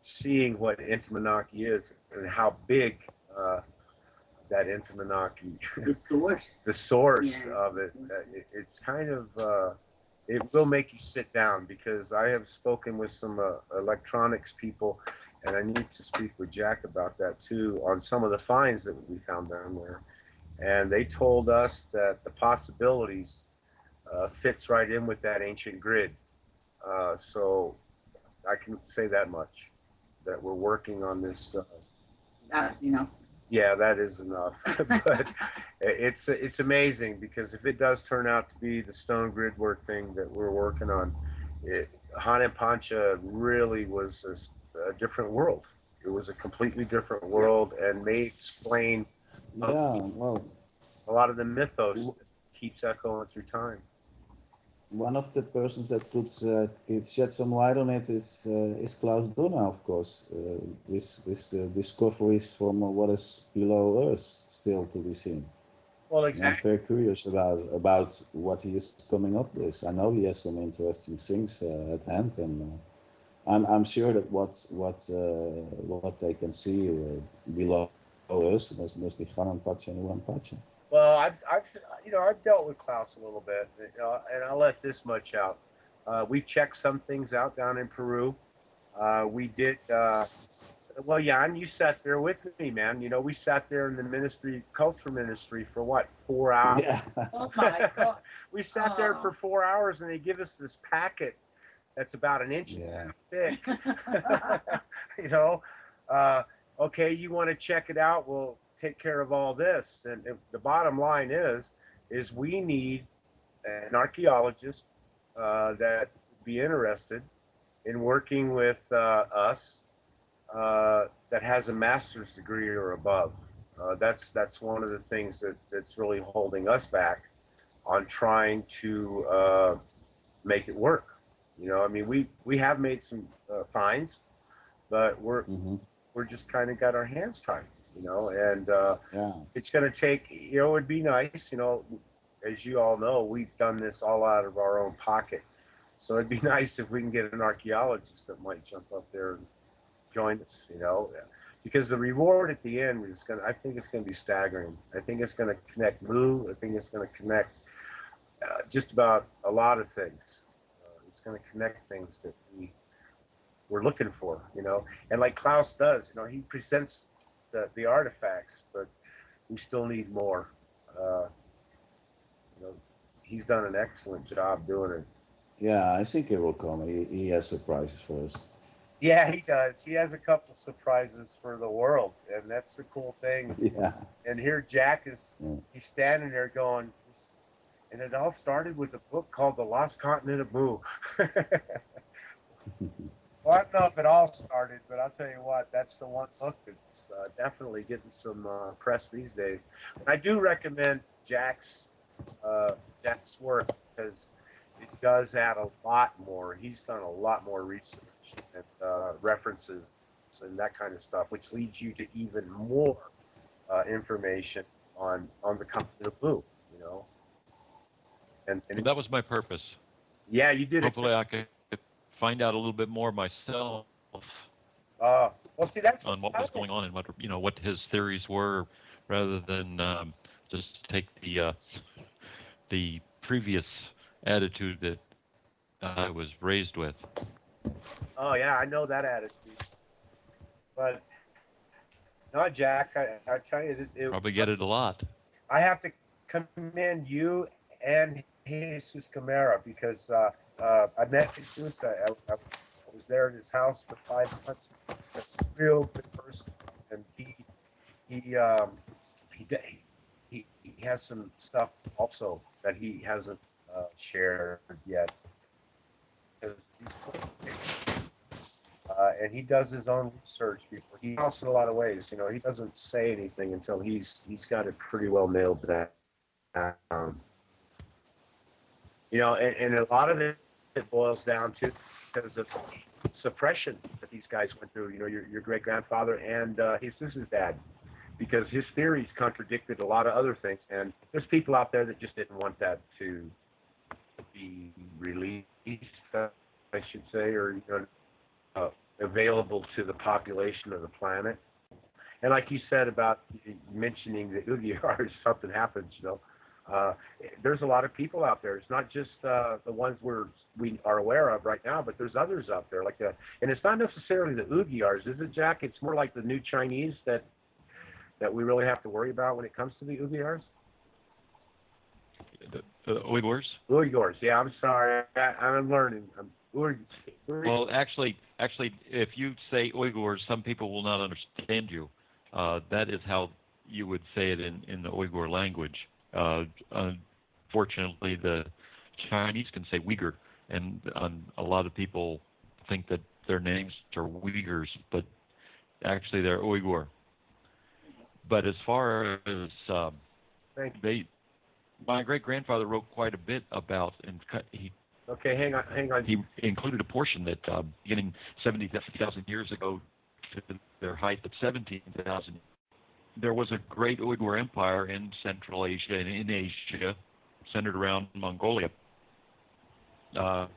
S3: seeing what Intimanaki is and how big that Intimanaki, the source of it, it's kind of, it will make you sit down, because I have spoken with some electronics people, and I need to speak with Jack about that too, on some of the finds that we found down there. And they told us that the possibilities fits right in with that ancient grid. So I can say that much, that we're working on this.
S5: That's enough.
S3: Yeah, that is enough. But it's amazing, because if it does turn out to be the stone grid work thing that we're working on, Hanan Pancha really was a different world. It was a completely different world, and may explain
S2: well,
S3: a lot of the mythos that keeps echoing through time.
S2: one of the persons that could shed some light on it is Klaus Donner, of course, with the discoveries from what is below Earth still to be seen.
S3: Well,
S2: And I'm very curious about what he is coming up with. I know he has some interesting things at hand, and I'm sure that what they can see below Earth must be Hanan Pancha and Uran Pancha.
S3: Well, I've dealt with Klaus a little bit, and I'll let this much out. We checked some things out down in Peru. We did. Well, Jan, you sat there with me, man. You know, we sat there in the culture ministry for what, 4 hours?
S2: Yeah.
S5: Oh my God.
S3: We sat there for 4 hours, and they give us this packet that's about an inch and a half thick. You know, okay, you want to check it out? Well, take care of all this. And the bottom line is we need an archaeologist that would be interested in working with us that has a master's degree or above. That's one of the things that's really holding us back on trying to make it work. You know, I mean, we have made some finds, but we're just kind of got our hands tied. You know, and it's going to take, you know, it would be nice, you know, as you all know, we've done this all out of our own pocket. So it'd be nice if we can get an archaeologist that might jump up there and join us, you know, because the reward at the end is I think it's going to be staggering. I think it's going to connect Mu. I think it's going to connect just about a lot of things. It's going to connect things that we're looking for, you know, and like Klaus does, you know, he presents the artifacts, but we still need more. You know, he's done an excellent job doing it.
S2: Yeah, I think it will come. He has surprises for us.
S3: Yeah, he does. He has a couple surprises for the world, and that's the cool thing.
S2: Yeah.
S3: And here Jack he's standing there going, and it all started with a book called The Lost Continent of Mu. Well, I don't know if it all started, but I'll tell you what, that's the one book that's definitely getting some press these days. And I do recommend Jack's work, because it does add a lot more. He's done a lot more research and references and that kind of stuff, which leads you to even more information on the continent of Mu, you know. And
S4: that was my purpose.
S3: Yeah, you did.
S4: Hopefully, I could find out a little bit more myself.
S3: Well, see, that's
S4: on what was going on and what his theories were, rather than just take the previous attitude that I was raised with.
S3: Oh yeah, I know that attitude. But no, Jack, I tell you,
S4: Probably get it a lot.
S3: I have to commend you and Jesus Camara, because I met Jesus. I was there at his house for 5 months. He's a real good person, and he has some stuff also that he hasn't shared yet. And he does his own research before he helps in a lot of ways. You know, he doesn't say anything until he's got it pretty well nailed down. You know, and a lot of it boils down to because of suppression that these guys went through. You know, your great grandfather and Jesus' dad, because his theories contradicted a lot of other things. And there's people out there that just didn't want that to be released, I should say, or available to the population of the planet. And like you said about mentioning the Ugyars, something happens, you know. There's a lot of people out there. It's not just the ones we are aware of right now, but there's others out there. And it's not necessarily the Ugyars, is it, Jack? It's more like the new Chinese that we really have to worry about when it comes to the Ugyars.
S4: The Uyghurs?
S3: Uyghurs, yeah. I'm sorry. I'm learning.
S4: Well, actually, if you say Uyghurs, some people will not understand you. That is how you would say it in the Uyghur language. Unfortunately, the Chinese can say Uyghur, and a lot of people think that their names are Uyghurs, but actually they're Uyghur. But as far as my great-grandfather wrote quite a bit about, and
S3: Okay, hang on.
S4: He included a portion that beginning 70,000 years ago to their height of 17,000, there was a great Uyghur empire in Central Asia and in Asia, centered around Mongolia.
S3: So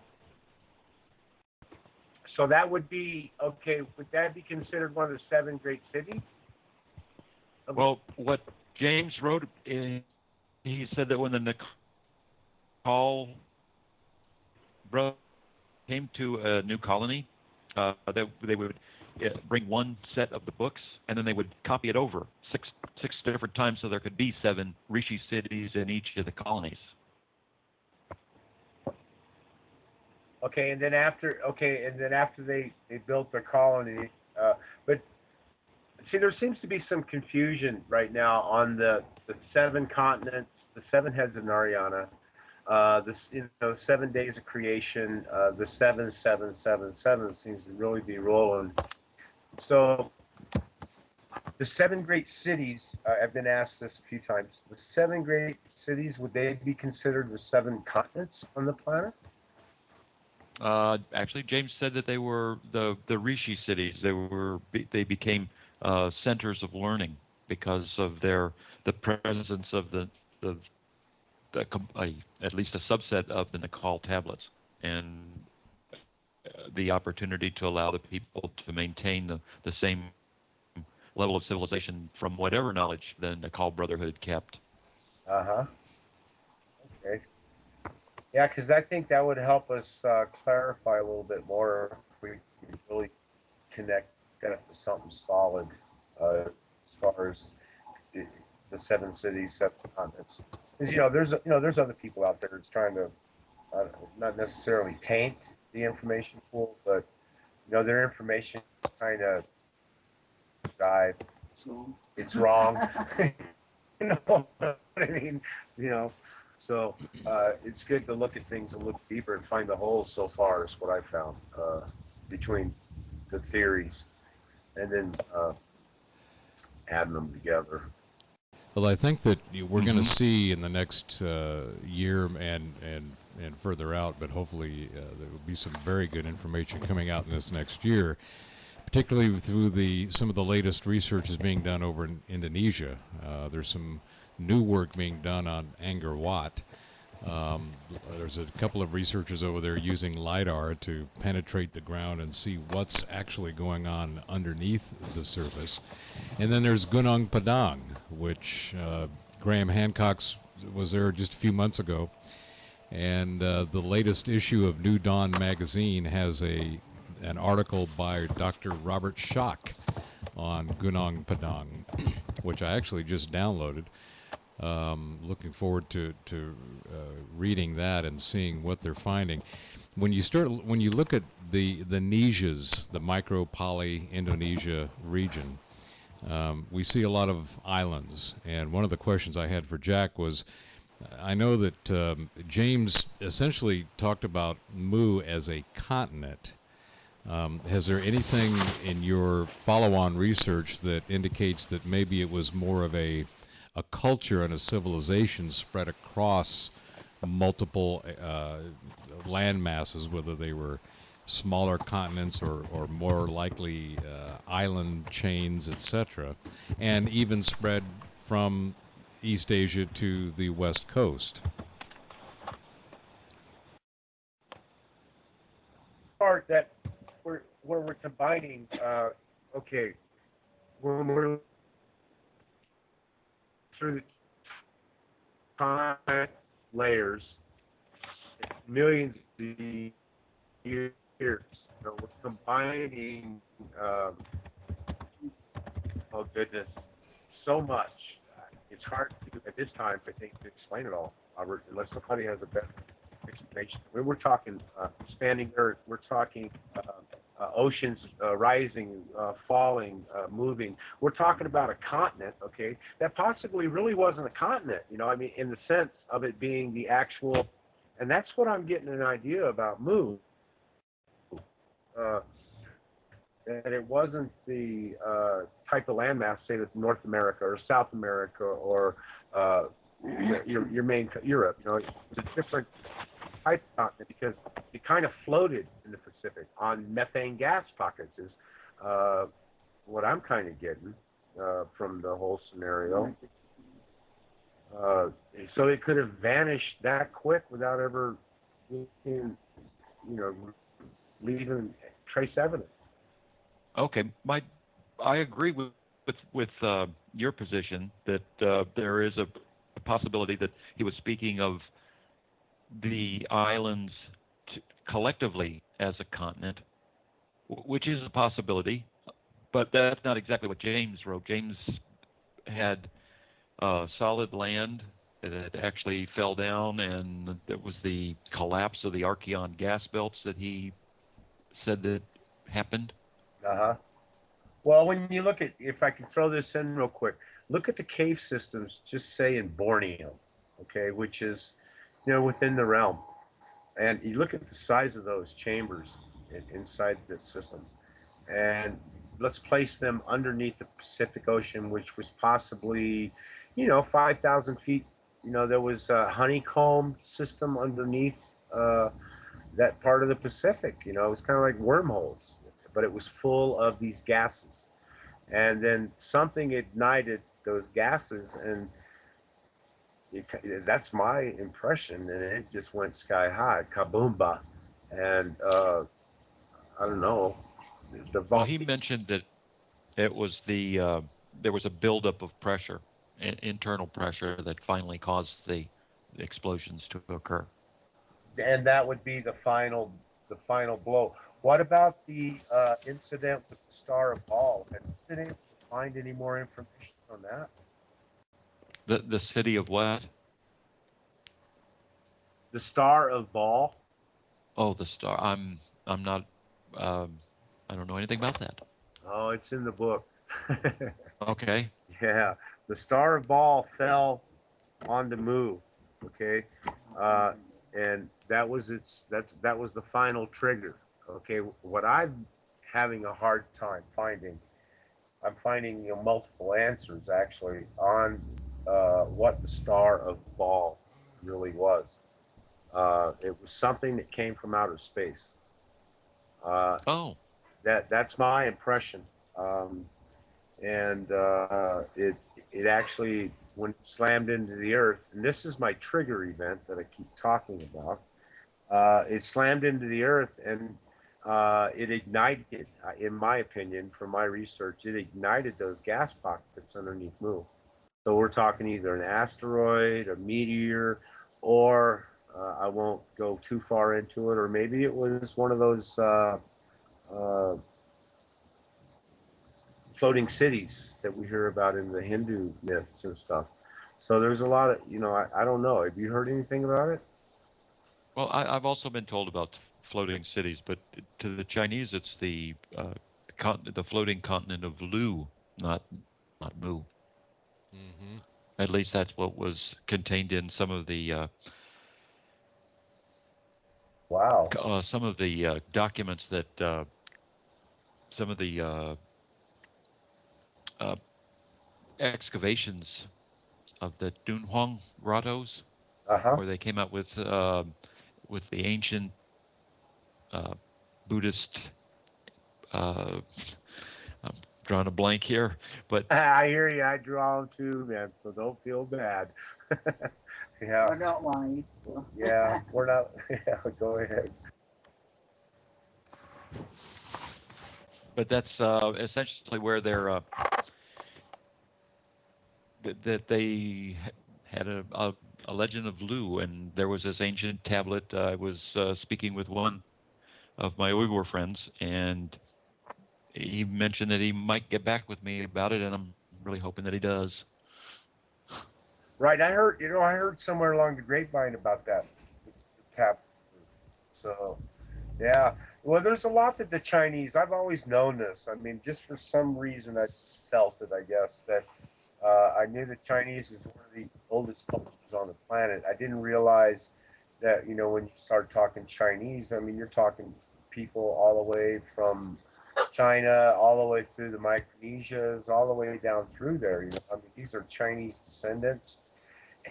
S3: that would be, okay, would that be considered one of the 7 great cities?
S4: Well, what James wrote, he said that when the Nepal came to a new colony, they would bring one set of the books, and then they would copy it over six different times, so there could be 7 Rishi cities in each of the colonies.
S3: Okay, and then after they built their colony, but see, there seems to be some confusion right now on the 7 continents, the 7 heads of Narayana. 7 days of creation, the 7 seems to really be rolling. So the 7 great cities, I've been asked this a few times, the 7 great cities, would they be considered the 7 continents on the planet?
S4: Actually, James said that they were the Rishi cities. They became centers of learning because of the presence of at least a subset of the Nakal tablets, and the opportunity to allow the people to maintain the same level of civilization from whatever knowledge the Nakal Brotherhood kept.
S3: Okay. Yeah, because I think that would help us clarify a little bit more if we could really connect that to something solid as far as the 7 cities, 7 continents. Because there's other people out there that's trying to not necessarily taint the information pool, but their information kind of died. It's wrong. You know what I mean? So it's good to look at things and look deeper and find the holes. So far is what I found between the theories, and then adding them together.
S1: Well, I think that we're going to see in the next year and further out, but hopefully there will be some very good information coming out in this next year, particularly through some of the latest research is being done over in Indonesia. There's some new work being done on Angkor Wat. There's a couple of researchers over there using LiDAR to penetrate the ground and see what's actually going on underneath the surface. And then there's Gunung Padang, which Graham Hancock was there just a few months ago. And the latest issue of New Dawn magazine has an article by Dr. Robert Schock on Gunung Padang, which I actually just downloaded. Looking forward to reading that and seeing what they're finding. When you look at the Nesias, the micro-poly Indonesia region, we see a lot of islands. And one of the questions I had for Jack was, I know that James essentially talked about Mu as a continent. Has there anything in your follow-on research that indicates that maybe it was more of a culture and a civilization spread across multiple land masses, whether they were smaller continents or more likely island chains, etc., and even spread from East Asia to the West Coast.
S3: Part that where we're combining, okay, when we're through the time layers, millions of years, we're combining, oh goodness, so much. It's hard to, at this time, I think, to explain it all, Robert, unless somebody has a better explanation. When we're talking expanding Earth, we're talking oceans rising, falling, moving. We're talking about a continent, okay, that possibly really wasn't a continent, I mean, in the sense of it being the actual, and that's what I'm getting an idea about Mu. That it wasn't the type of landmass, say, that North America or South America or your main Europe. It's a different type of continent because it kind of floated in the Pacific on methane gas pockets. Is what I'm kind of getting from the whole scenario. So it could have vanished that quick without ever, leaving trace evidence.
S4: Okay, I agree with your position that there is a possibility that he was speaking of the islands collectively as a continent, which is a possibility, but that's not exactly what James wrote. James had solid land that actually fell down, and it was the collapse of the Archean gas belts that he said that happened.
S3: Well, when you look at, if I can throw this in real quick, look at the cave systems, just say in Borneo, okay, which is, within the realm. And you look at the size of those chambers inside that system. And let's place them underneath the Pacific Ocean, which was possibly, 5,000 feet. There was a honeycomb system underneath that part of the Pacific. It was kind of like wormholes, but it was full of these gases. And then something ignited those gases, and that's my impression, and it just went sky high, kaboomba. And I don't know.
S4: Well, he mentioned that it was there was a buildup of pressure, internal pressure, that finally caused the explosions to occur.
S3: And that would be the final blow. What about the incident with the Star of Baal? Have you been able to find any more information on that?
S4: The city of what?
S3: The Star of Baal.
S4: Oh, the star. I'm not. I don't know anything about that.
S3: Oh, it's in the book.
S4: Okay.
S3: Yeah, the Star of Baal fell on the Mu. Okay, and that was the final trigger. Okay, what I'm having a hard time finding, I'm finding multiple answers actually on what the Star of Baal really was. It was something that came from outer space. That's my impression, and it actually, when it slammed into the Earth, and this is my trigger event that I keep talking about. It slammed into the Earth, and it ignited, in my opinion, from my research, it ignited those gas pockets underneath Mu. So we're talking either an asteroid, a meteor, or I won't go too far into it, or maybe it was one of those floating cities that we hear about in the Hindu myths and stuff. So there's a lot of, I don't know. Have you heard anything about it?
S4: Well, I've also been told about floating cities, but to the Chinese, it's the floating continent of Lu, not Mu.
S1: Mm-hmm.
S4: At least that's what was contained in some of the some of the documents that some of the excavations of the Dunhuang grottos, where they came out with the ancient Buddhist. I'm drawing a blank here, but
S3: I hear you. I draw them too, man. So don't feel bad. Yeah.
S5: We're not live, so.
S3: Yeah. We're not. Yeah. Go ahead.
S4: but that's essentially where they're that they had a legend of Lu, and there was this ancient tablet. I was speaking with one of my Uyghur friends, and he mentioned that he might get back with me about it, and I'm really hoping that he does.
S3: Right. I heard. I heard somewhere along the grapevine about that tap. So, yeah. Well, there's a lot that the Chinese. I've always known this. I mean, just for some reason, I just felt it. I guess that I knew the Chinese is one of the oldest cultures on the planet. I didn't realize that when you start talking Chinese, I mean, you're talking people all the way from China, all the way through the Micronesias, all the way down through there. I mean, these are Chinese descendants,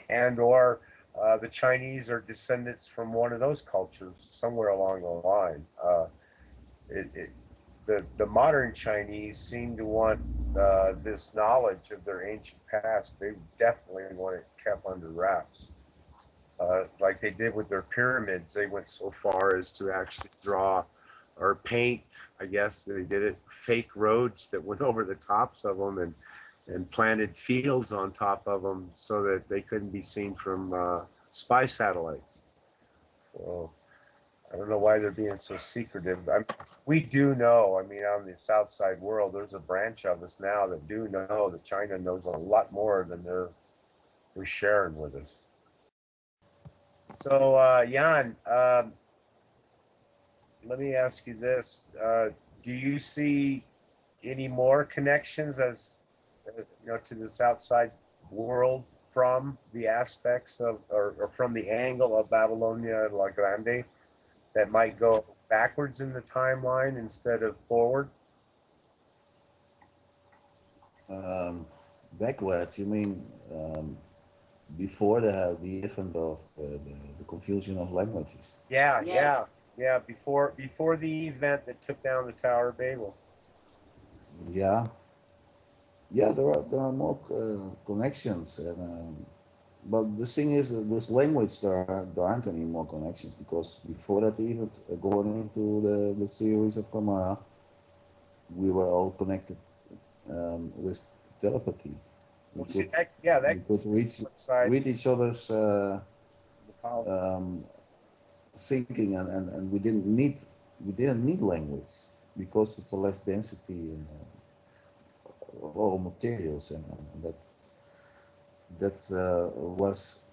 S3: and or the Chinese are descendants from one of those cultures somewhere along the line. The modern Chinese seem to want this knowledge of their ancient past. They definitely want it kept under wraps. Like they did with their pyramids, they went so far as to actually draw or paint, I guess they did it, fake roads that went over the tops of them and planted fields on top of them so that they couldn't be seen from spy satellites. So I don't know why they're being so secretive. We do know, I mean, on the outside world, there's a branch of us now that do know that China knows a lot more than they're sharing with us. So, Jan, let me ask you this. Do you see any more connections as to this outside world from the aspects of, or from the angle of Babylonia La Grande that might go backwards in the timeline instead of forward?
S2: Backwards, you mean before the advent of the confusion of languages?
S3: Yeah,
S5: Yes.
S3: yeah. Before the event that took down the Tower of Babel.
S2: Yeah, there are more connections, and but the thing is, with language there aren't any more connections, because before that event, according to the theories of Kamara, we were all connected with telepathy. We could read each other's thinking, and we didn't need language because of the less density and raw materials, and that was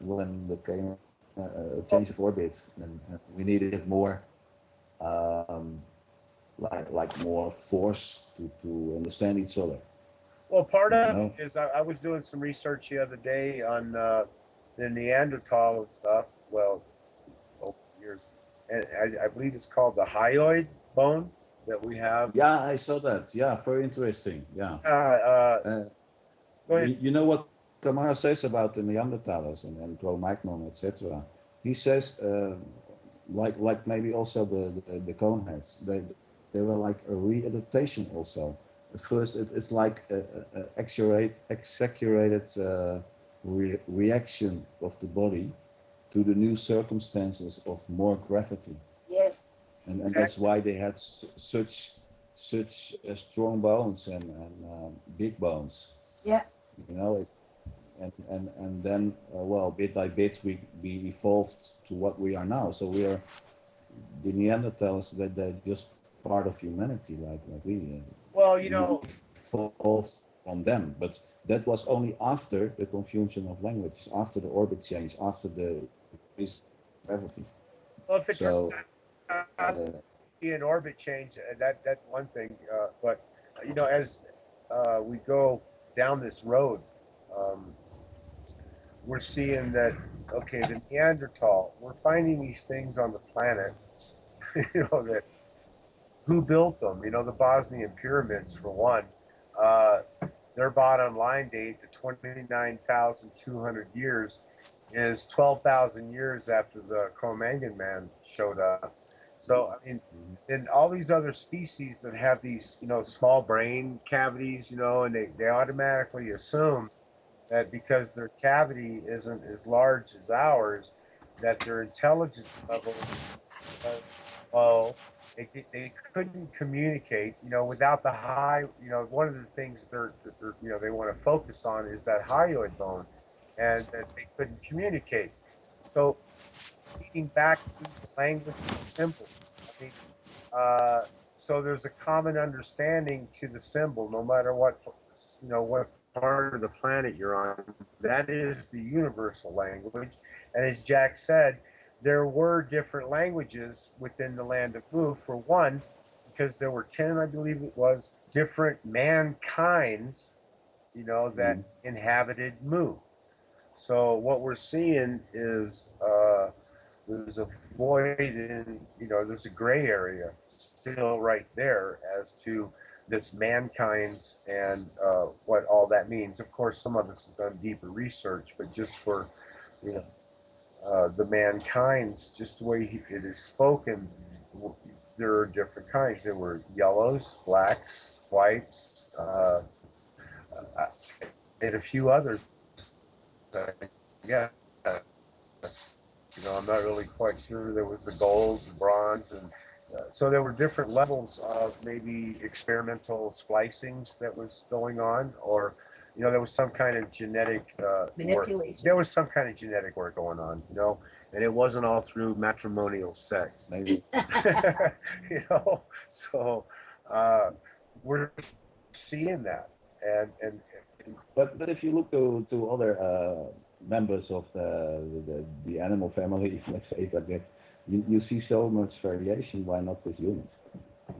S2: when there came a change of orbit, and we needed more like more force to understand each other.
S3: Well, part of it is I was doing some research the other day on the Neanderthal stuff. Well, over years, and I believe it's called the hyoid bone that we have.
S2: Yeah, I saw that. Yeah, very interesting. Yeah.
S3: Go ahead.
S2: You know what Kamara says about the Neanderthalers and Cro-Magnon, etc. He says, like maybe also the Coneheads, they were like a re-adaptation also. At first, it's like an exaggerated reaction of the body to the new circumstances of more gravity.
S5: Yes.
S2: And that's why they had such strong bones and big bones.
S5: Yeah.
S2: And then well, bit by bit we evolved to what we are now. So we are the Neanderthals, that they're just part of humanity, like we.
S3: Well,
S2: we evolved from them, but that was only after the confusion of languages, after the orbit change, after the gravity.
S3: Well, if it turns out be an orbit change, that one thing. But as we go down this road, we're seeing that the Neanderthal. We're finding these things on the planet. That who built them? The Bosnian pyramids, for one. Their bottom line date, the 29,200 years, is 12,000 years after the Cro-Magnon man showed up. So I mean, and all these other species that have these, small brain cavities, and they automatically assume that because their cavity isn't as large as ours, that their intelligence level is low. They couldn't communicate, without the high. One of the things they want to focus on is that hyoid bone, and that they couldn't communicate. So, leading back to the language of symbols, I mean, uh, so there's a common understanding to the symbol, no matter what part of the planet you're on. That is the universal language. And as Jack said, there were different languages within the land of Mu. For one, because there were 10, I believe it was, different mankinds, that inhabited Mu. So what we're seeing is there's a void there's a gray area still right there as to this mankind's and what all that means. Of course, some of this is done deeper research, but just for the mankind's, just the way it is spoken, there are different kinds. There were yellows, blacks, whites, and a few others. Yeah. I'm not really quite sure. There was the gold, the bronze, and so there were different levels of maybe experimental splicings that was going on, or there was some kind of genetic
S5: Manipulation.
S3: There was some kind of genetic work going on, and it wasn't all through matrimonial sex.
S2: Maybe.
S3: So we're seeing that, and
S2: But if you look to other members of the animal family, let's say it like that, you see so much variation. Why not with humans?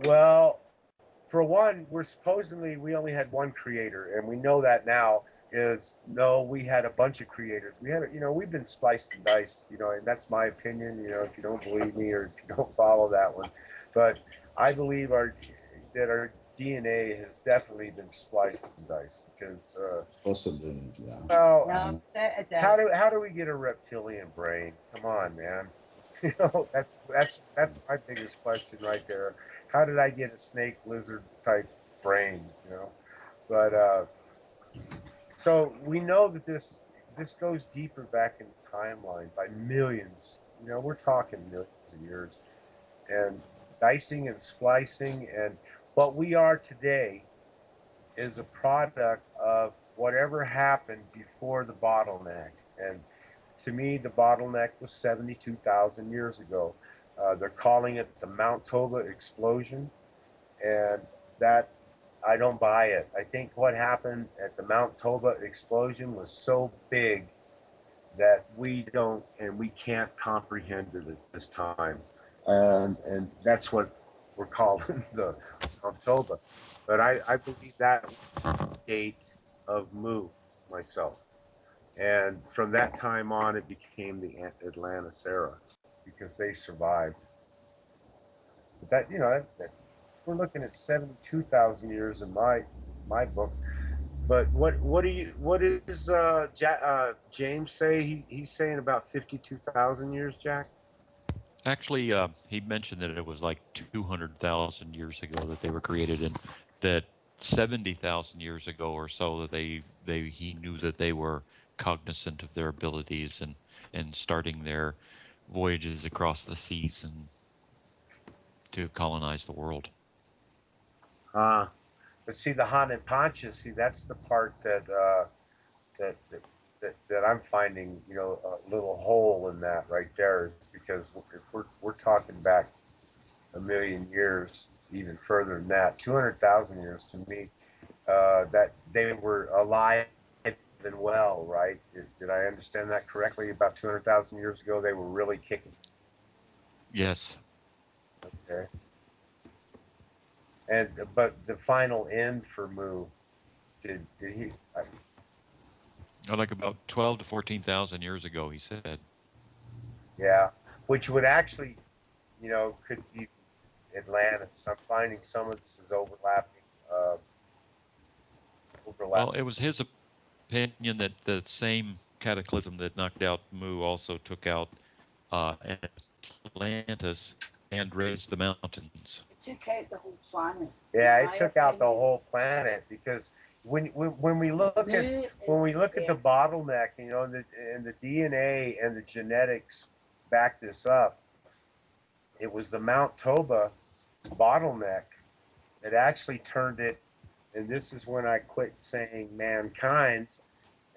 S3: Well, for one, we only had one creator, and we know that now no, we had a bunch of creators. We've been spliced and diced, and that's my opinion. If you don't believe me or if you don't follow that one, but I believe that our DNA has definitely been spliced and diced because
S2: Possibly, yeah.
S3: well,
S5: No,
S3: how do we get a reptilian brain? Come on, man. That's my biggest question right there. How did I get a snake lizard type brain? But so we know that this goes deeper back in the timeline by millions. We're talking millions of years, and dicing and splicing, and what we are today is a product of whatever happened before the bottleneck. And to me, the bottleneck was 72,000 years ago. They're calling it the Mount Toba explosion, and that I don't buy it. I think what happened at the Mount Toba explosion was so big that we can't comprehend it at this time, and that's what we're calling the Mount Toba. But I believe that was the date of Mu myself. And from that time on, it became the Atlantis era because they survived. But we're looking at 72,000 years in my book. But what is James say? He's saying about 52,000 years, Jack.
S4: Actually, he mentioned that it was like 200,000 years ago that they were created, and that 70,000 years ago or so that he knew that they were cognizant of their abilities and starting their voyages across the seas and to colonize the world.
S3: But see, the Han and Pontius, that's the part that I'm finding, a little hole in that right there, is because if we're talking back a million years, even further than that, 200,000 years to me, that they were alive and well, right? Did I understand that correctly? About 200,000 years ago, they were really kicking.
S4: Yes.
S3: Okay. But the final end for Mu, did he?
S4: Like about 12 to 14,000 years ago, he said.
S3: Yeah, which would actually, could be Atlantis. I'm finding some of this is overlapping.
S4: Well, it was his opinion that the same cataclysm that knocked out Mu also took out Atlantis, And raise the mountains.
S5: It took out the whole planet.
S3: Yeah, it took out the whole planet because when we look at the bottleneck, you know, and the DNA and the genetics back this up, it was the Mount Toba bottleneck that actually turned it. And this is when I quit saying mankind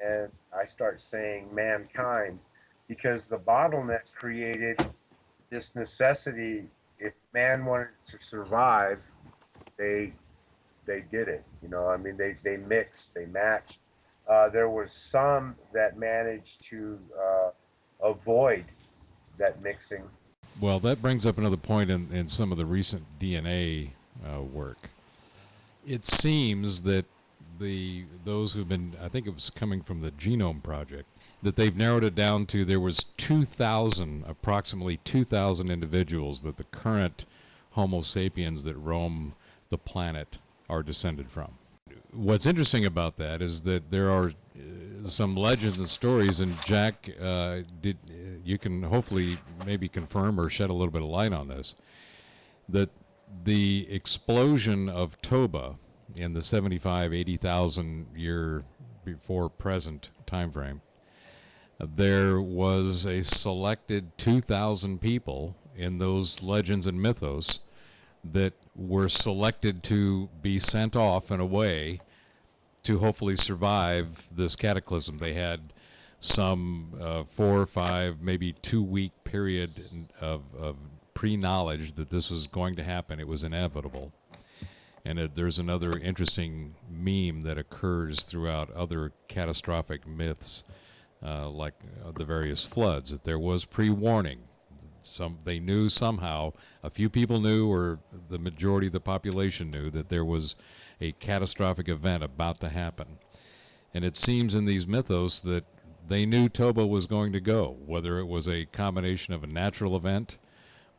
S3: and I start saying mankind, because the bottleneck created this necessity. If man wanted to survive, they did it. You know, I mean, they mixed, they matched. There was some that managed to avoid that mixing.
S1: Well, that brings up another point in some of the recent DNA work. It seems that those who've been, I think it was coming from the Genome Project, that they've narrowed it down to there was approximately 2,000 individuals that the current Homo sapiens that roam the planet are descended from. What's interesting about that is that there are some legends and stories, and Jack, you can hopefully maybe confirm or shed a little bit of light on this, that the explosion of Toba in the 80,000 year before present time frame, there was a selected 2,000 people in those legends and mythos that were selected to be sent off and away to hopefully survive this cataclysm. They had some 4 or 5, maybe 2-week period of pre-knowledge that this was going to happen. It was inevitable. And there's another interesting meme that occurs throughout other catastrophic myths, like the various floods, that there was pre-warning. They knew somehow, a few people knew, or the majority of the population knew, that there was a catastrophic event about to happen. And it seems in these mythos that they knew Toba was going to go, whether it was a combination of a natural event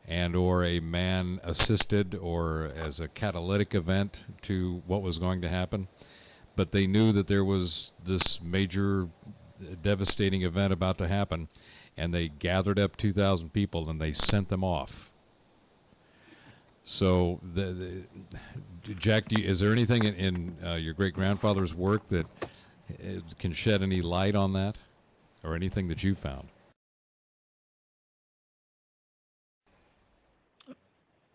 S1: and or a man-assisted or as a catalytic event to what was going to happen. But they knew that there was this major devastating event about to happen, and they gathered up 2,000 people and they sent them off. So, Jack, is there anything in your great-grandfather's work that can shed any light on that, or anything that you found?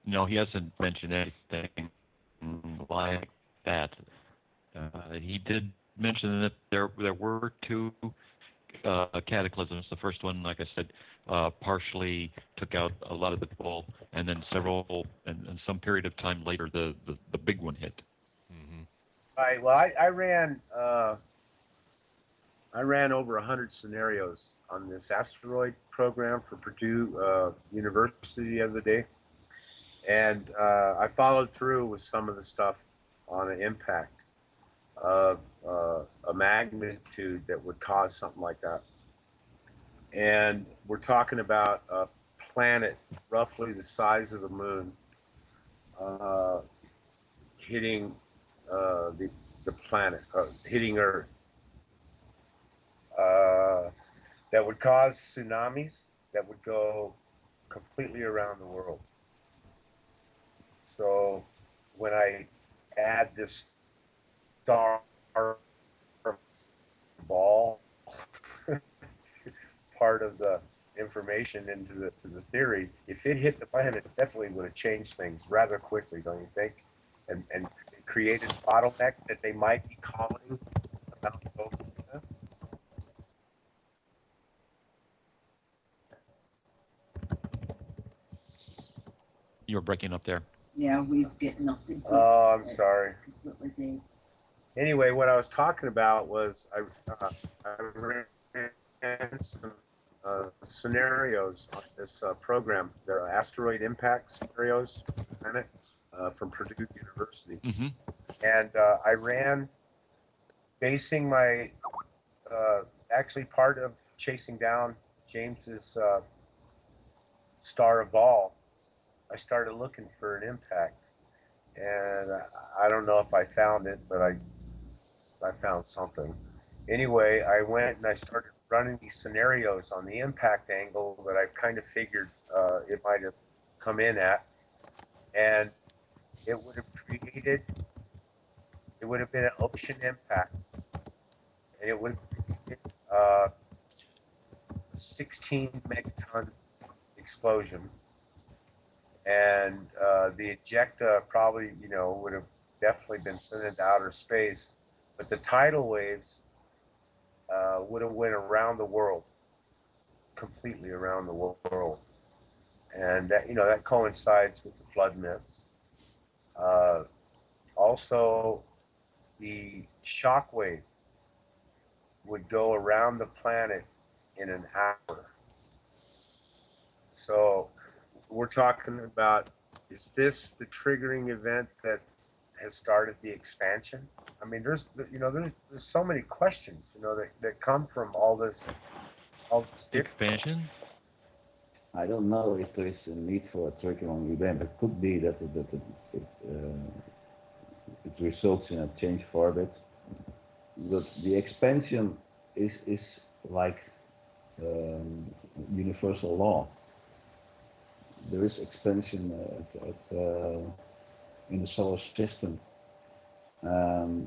S4: No, he hasn't mentioned anything like that. He did mention that there were 2 cataclysms. The first one, like I said, partially took out a lot of the people, and then several, and some period of time later, the big one hit.
S3: Mm-hmm. All right. Well, I ran over 100 scenarios on this asteroid program for Purdue University the other day, and I followed through with some of the stuff on an impact of a magnitude that would cause something like that. And we're talking about a planet roughly the size of the moon hitting the planet, hitting Earth. That would cause tsunamis that would go completely around the world. So when I add this star ball part of the information into the theory, if it hit the planet, it definitely would have changed things rather quickly, don't you think? And created a bottleneck that they might be calling about Toba.
S4: You're breaking up there.
S5: Yeah, we've got nothing.
S3: Oh, I'm sorry.
S5: Completely dead.
S3: Anyway, what I was talking about was I ran some scenarios on this program. There are asteroid impact scenarios from Purdue University.
S4: Mm-hmm.
S3: And I ran, basing my, actually part of chasing down James's star of ball, I started looking for an impact. And I don't know if I found it, but I found something. Anyway, I went and I started running these scenarios on the impact angle that I kind of figured it might have come in at, and it would have been an ocean impact, and it would have created a 16 megaton explosion, and the ejecta probably, would have definitely been sent into outer space, but the tidal waves would have went around the world, completely around the world, and that coincides with the flood myths. Also, the shock wave would go around the planet in an hour. So we're talking about, is this the triggering event that has started the expansion? I mean, there's so many questions, that come from all this
S4: Expansion?
S2: I don't know if there is a need for a triggering event. It could be that it results in a change of orbit. But the expansion is like universal law. There is expansion in the solar system.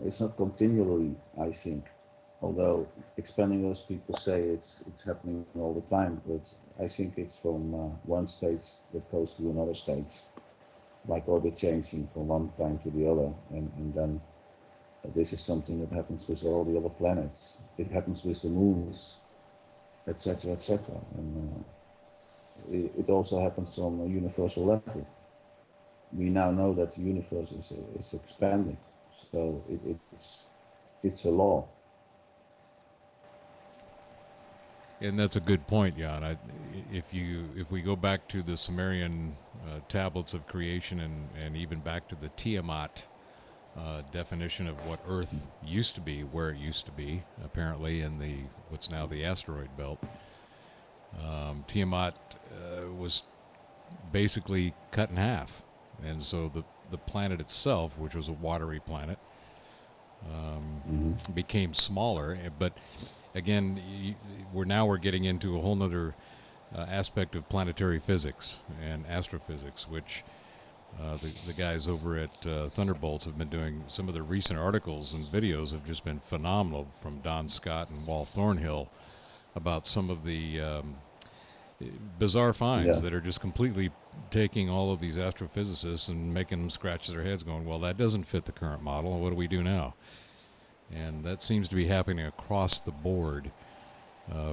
S2: It's not continually, I think. Although expanding, as people say, it's happening all the time. But I think it's from one state that goes to another state, like orbit changing from one time to the other, and then this is something that happens with all the other planets. It happens with the moons, etc., etc. And it also happens on a universal level. We now know that the universe is expanding, so it's a law.
S1: And that's a good point, Jan. If we go back to the Sumerian tablets of creation and even back to the Tiamat definition of what Earth used to be, where it used to be, apparently in what's now the asteroid belt, Tiamat was basically cut in half, and so the planet itself, which was a watery planet, became smaller. But again, we're getting into a whole nother aspect of planetary physics and astrophysics, which the guys over at Thunderbolts have been doing. Some of the recent articles and videos have just been phenomenal, from Don Scott and Wal Thornhill, about some of the bizarre finds that are just completely taking all of these astrophysicists and making them scratch their heads going, well, that doesn't fit the current model. What do we do now? And that seems to be happening across the board,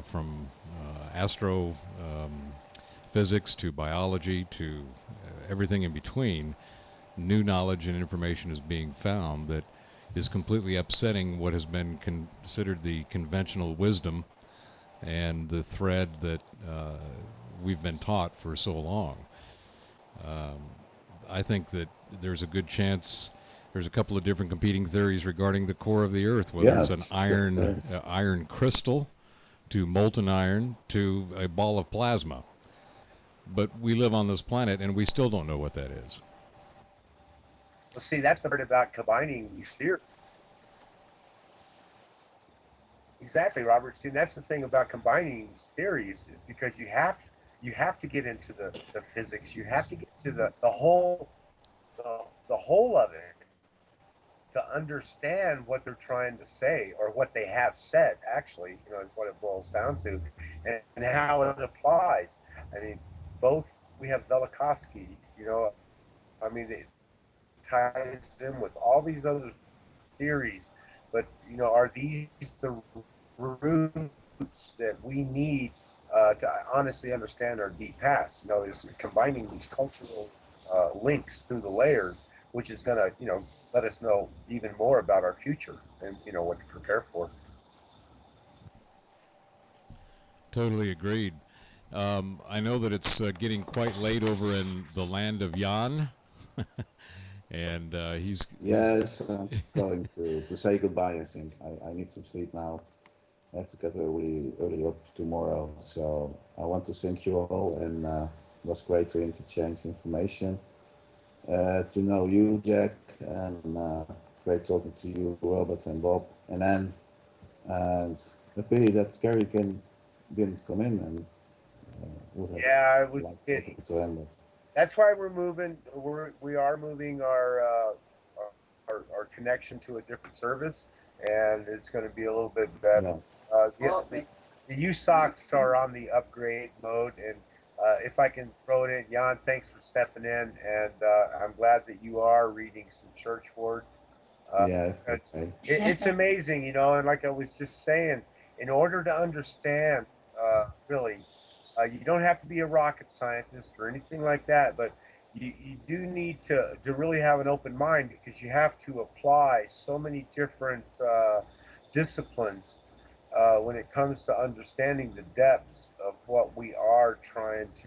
S1: from physics to biology to everything in between. New knowledge and information is being found that is completely upsetting what has been considered the conventional wisdom and the thread that we've been taught for so long. I think that there's a good chance. There's a couple of different competing theories regarding the core of the Earth, whether it's an iron crystal to molten iron to a ball of plasma. But we live on this planet, and we still don't know what that is.
S3: Well, see, that's the part about combining these theories. Exactly, Robert. See, that's the thing about combining these theories, is because you have to get into the physics. You have to get to the whole of it to understand what they're trying to say, or what they have said, actually, is what it boils down to, and how it applies. I mean, we have Velikovsky, it ties in with all these other theories, but, are these the roots that we need to honestly understand our deep past? Is combining these cultural links through the layers, which is going to, let us know even more about our future and, what to prepare for.
S1: Totally agreed. I know that it's getting quite late over in the land of Jan, and he's
S2: Yes, I'm going to say goodbye. I think I need some sleep now. I have to get really early up tomorrow. So I want to thank you all, and it was great to interchange information. To know you, Jack, and great talking to you, Robert and Bob and Anne. And a pity that Gary didn't come in, and would have
S3: Yeah, it was
S2: liked to him.
S3: That's why we're moving. We are moving our connection to a different service, and it's going to be a little bit better.
S2: Yeah.
S3: The USOKS are on the upgrade mode, and if I can throw it in, Jan, thanks for stepping in, and I'm glad that you are reading some Churchward.
S2: Yes.
S3: It's,
S2: Okay.
S3: it's amazing, and like I was just saying, in order to understand, really, you don't have to be a rocket scientist or anything like that, but you do need to really have an open mind because you have to apply so many different disciplines when it comes to understanding the depths of what we are trying to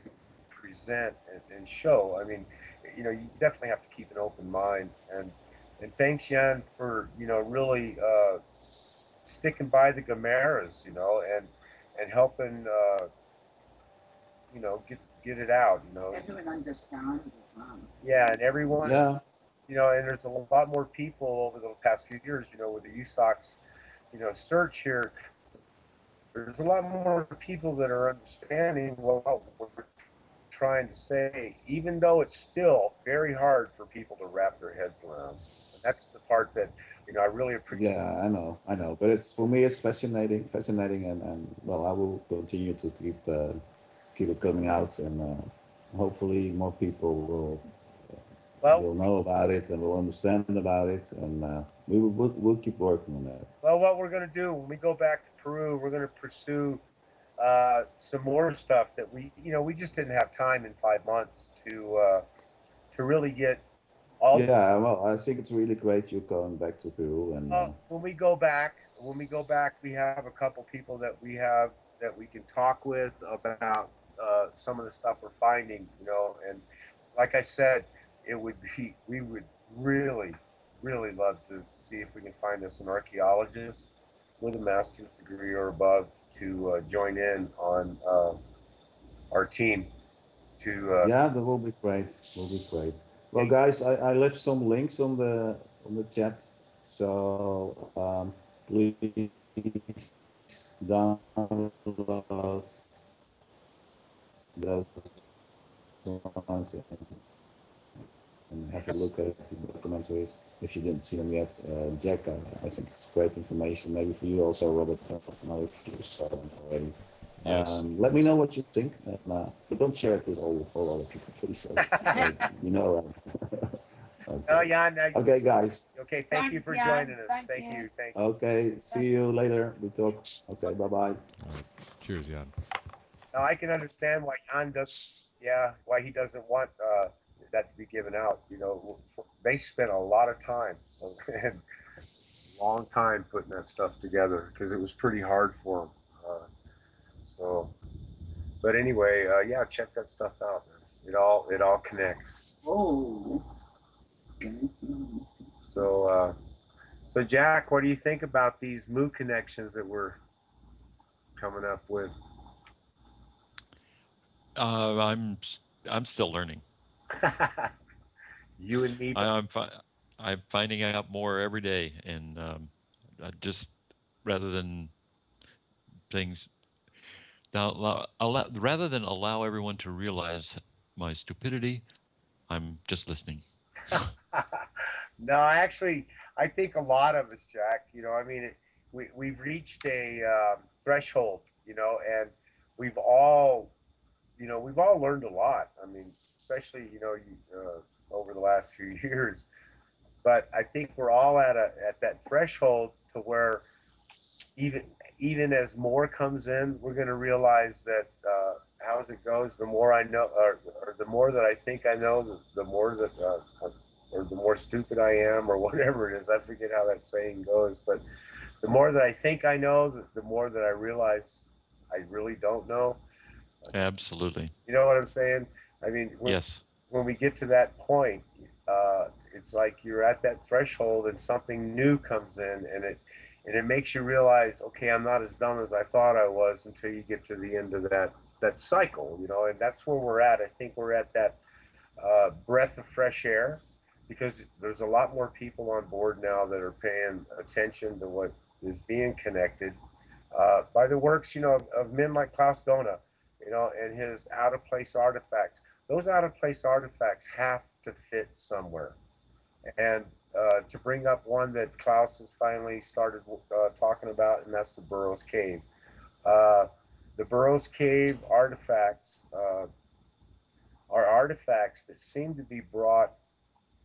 S3: present and show. I mean, you definitely have to keep an open mind. And thanks, Jan, for really sticking by the Gameras, and helping get it out.
S5: Everyone understands as well.
S3: Yeah, and everyone,
S2: Yeah.
S3: and there's a lot more people over the past few years, with the USOKS, search here. There's a lot more people that are understanding what we're trying to say, even though it's still very hard for people to wrap their heads around. And that's the part that I really appreciate.
S2: Yeah, I know. But it's for me, it's fascinating, and well, I will continue to keep it coming out, and hopefully more people
S3: Well,
S2: will know about it and will understand about it, and we'll keep working on that.
S3: well, what we're going to do when we go back to Peru, we're going to pursue some more stuff that we just didn't have time in 5 months to really get all.
S2: Yeah, well, I think it's really great you're going back to Peru, and
S3: When we go back, we have a couple people that we can talk with about some of the stuff we're finding, and like I said, we would really, really love to see if we can find us an archaeologist with a master's degree or above to join in on our team.
S2: yeah, that will be great. Will be great. Well, guys, I left some links on the chat, so please download those ones and have a look at the documentaries if you didn't see them yet. Jack, I think it's great information. Maybe for you also, Robert. I don't know if you saw them already.
S1: Yes.
S2: Let me know what you think, but don't share it with all other people, please. Okay.
S3: Oh, Jan.
S2: Okay, guys.
S3: Okay, thank you for joining us. Thank you.
S2: Okay, see you later. We talk. Okay, bye-bye.
S1: All right. Cheers, Jan.
S3: Now I can understand why why he doesn't want that to be given out. They spent a lot of time and long time putting that stuff together because it was pretty hard for them. But anyway, yeah, check that stuff out. It all connects.
S5: Oh, yes.
S3: So Jack, what do you think about these Mu connections that we're coming up with?
S4: I'm still learning.
S3: You and me.
S4: I'm finding out more every day, and just rather than things now, rather than allow everyone to realize my stupidity, I'm just listening.
S3: No, actually, I think a lot of us, Jack. I mean, we've reached a threshold, and we've all learned a lot. I mean, especially over the last few years. But I think we're all at that threshold to where even as more comes in, we're going to realize that how as it goes, the more I know, or the more that I think I know, the more that or the more stupid I am, or whatever it is. I forget how that saying goes, but the more that I think I know, the more that I realize I really don't know.
S4: Absolutely.
S3: You know what I'm saying? I mean,
S4: yes.
S3: When we get to that point, it's like you're at that threshold and something new comes in, and it makes you realize, okay, I'm not as dumb as I thought I was, until you get to the end of that cycle, and that's where we're at. I think we're at that breath of fresh air, because there's a lot more people on board now that are paying attention to what is being connected by the works, of men like Klaus Dona, and his out of place artifacts. those out-of-place artifacts have to fit somewhere. And to bring up one that Klaus has finally started talking about, and that's the Burroughs Cave. The Burroughs Cave artifacts are artifacts that seem to be brought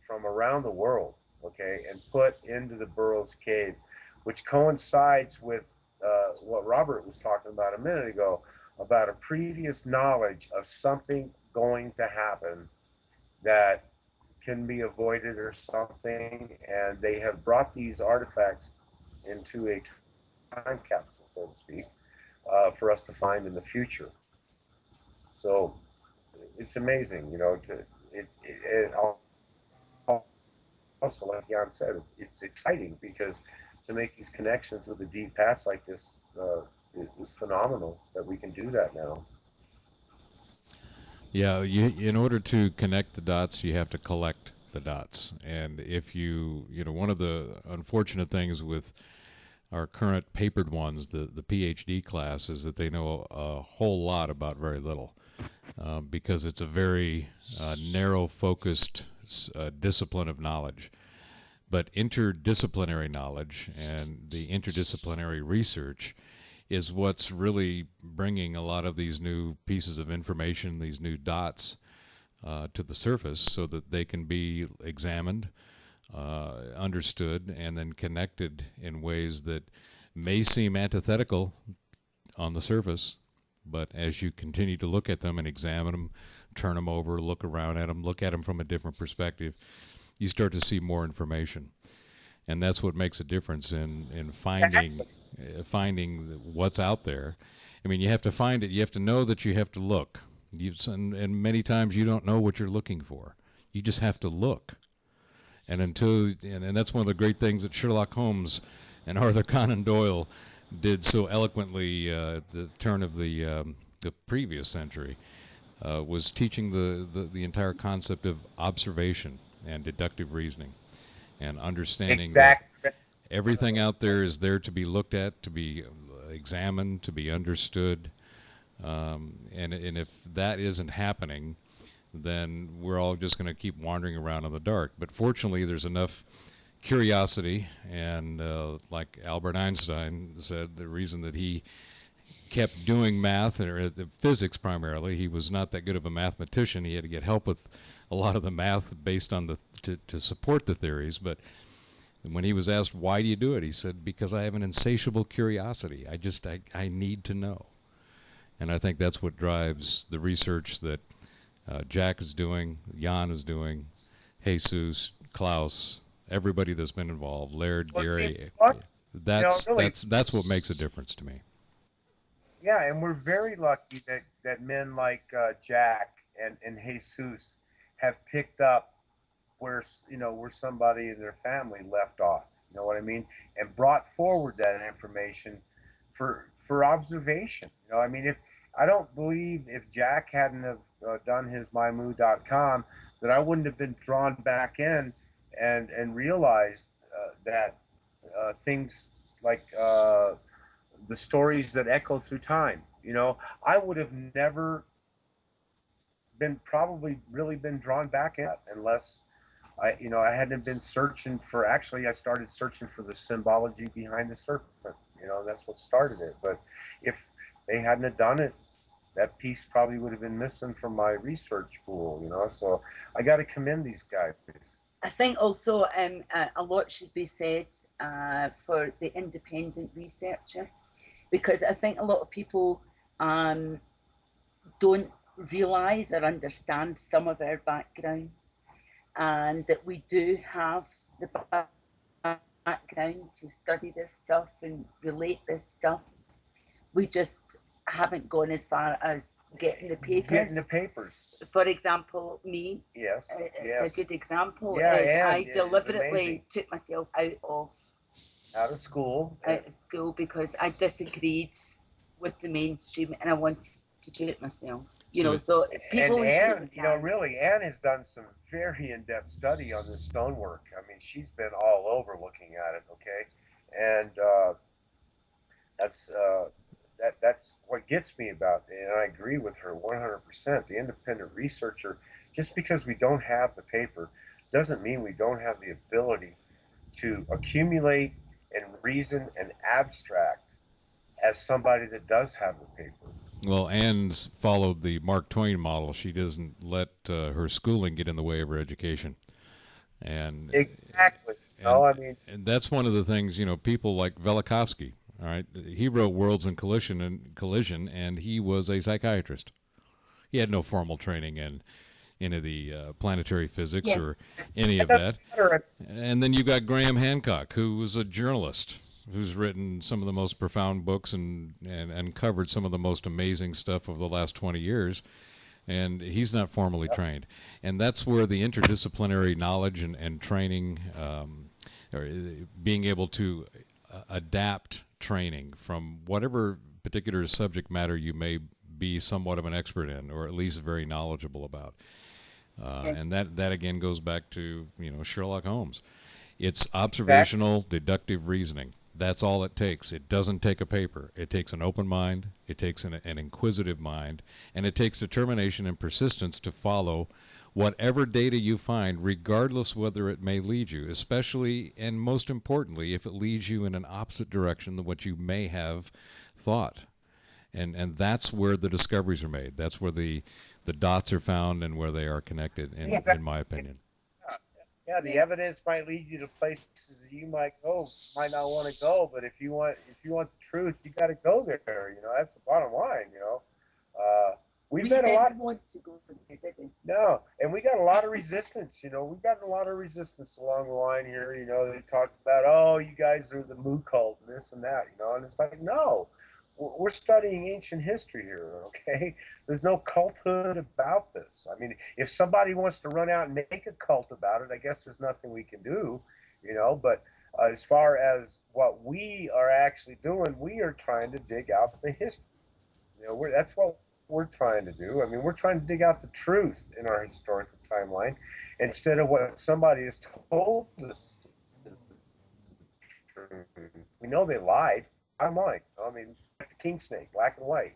S3: from around the world, okay, and put into the Burroughs Cave, which coincides with what Robert was talking about a minute ago, about a previous knowledge of something going to happen that can be avoided or something, and they have brought these artifacts into a time capsule, so to speak, for us to find in the future. So it's amazing, you know. It also, like Jan said, it's exciting because to make these connections with the deep past like this is phenomenal that we can do that now.
S1: Yeah, in order to connect the dots, you have to collect the dots. And if one of the unfortunate things with our current papered ones, the PhD class, is that they know a whole lot about very little, because it's a very narrow focused discipline of knowledge. But interdisciplinary knowledge and the interdisciplinary research is what's really bringing a lot of these new pieces of information, these new dots, to the surface so that they can be examined, understood, and then connected in ways that may seem antithetical on the surface, but as you continue to look at them and examine them, turn them over, look around at them, look at them from a different perspective, you start to see more information. And that's what makes a difference in finding what's out there. I mean, you have to find it. You have to know that you have to look. And many times you don't know what you're looking for. You just have to look. And that's one of the great things that Sherlock Holmes and Arthur Conan Doyle did so eloquently at the turn of the previous century, was teaching the entire concept of observation and deductive reasoning, and understanding that everything out there is there to be looked at, to be examined, to be understood. And if that isn't happening, then we're all just going to keep wandering around in the dark. But fortunately, there's enough curiosity, and like Albert Einstein said, the reason that he kept doing math, or physics primarily, he was not that good of a mathematician. He had to get help with a lot of the math based on to support the theories. But when he was asked, why do you do it, he said, because I have an insatiable curiosity. I need to know. And I think that's what drives the research that Jack is doing, Jan is doing, Jesus, Klaus, everybody that's been involved, Laird, Gary. That's what makes a difference to me.
S3: Yeah, and we're very lucky that men like Jack and Jesus have picked up where somebody in their family left off. You know what I mean? And brought forward that information for observation. You know, I mean, I don't believe if Jack hadn't have done his mymoo.com, that I wouldn't have been drawn back in and realized that things like the stories that echo through time. You know, I would have never really been drawn back in unless I hadn't been searching for. Actually, I started searching for the symbology behind the serpent. You know, that's what started it. But if they hadn't have done it, that piece probably would have been missing from my research pool. You know, so I got to commend these guys.
S5: I think also a lot should be said for the independent researcher, because I think a lot of people don't realise or understand some of our backgrounds, and that we do have the background to study this stuff and relate this stuff. We just haven't gone as far as getting the papers. For example, me.
S3: Yes.
S5: It's a good example.
S3: Yeah,
S5: I deliberately took myself
S3: out of school
S5: because I disagreed with the mainstream and I wanted to do it myself. You know, so people.
S3: And Anne, really, Anne has done some very in-depth study on this stonework. I mean, she's been all over looking at it. Okay, and that's that's what gets me about it, and I agree with her 100%. The independent researcher, just because we don't have the paper doesn't mean we don't have the ability to accumulate and reason and abstract as somebody that does have the paper.
S1: Well, Anne's followed the Mark Twain model. She doesn't let her schooling get in the way of her education. And
S3: exactly.
S1: And that's one of the things, people like Velikovsky, all right, he wrote Worlds in Collision, and he was a psychiatrist. He had no formal training in any of the planetary physics or any of that. And then you got Graham Hancock, who was a journalist, who's written some of the most profound books and covered some of the most amazing stuff over the last 20 years. And he's not formally trained. And that's where the interdisciplinary knowledge and training, or being able to adapt training from whatever particular subject matter you may be somewhat of an expert in, or at least very knowledgeable about. And that again goes back to, Sherlock Holmes. It's observational, deductive reasoning. That's all it takes. It doesn't take a paper. It takes an open mind. It takes an inquisitive mind. And it takes determination and persistence to follow whatever data you find, regardless whether it may lead you, especially and most importantly, if it leads you in an opposite direction than what you may have thought. And that's where the discoveries are made. That's where the dots are found and where they are connected, in my opinion.
S3: Yeah, the evidence might lead you to places that you might not want to go, but if you want the truth, you got to go there. That's the bottom line. We didn't
S5: want to go there, did we?
S3: No, and we got a lot of resistance. We've gotten a lot of resistance along the line here. They talked about, oh, you guys are the Moo cult and this and that. And it's like, no, we're studying ancient history here. Okay, there's no culthood about this. I mean, if somebody wants to run out and make a cult about it, I guess there's nothing we can do. But as far as what we are actually doing, we are trying to dig out the history. That's what we're trying to do. I mean, we're trying to dig out the truth in our historical timeline instead of what somebody has told us. We know they lied. I'm lying. I mean, the king snake, black and white,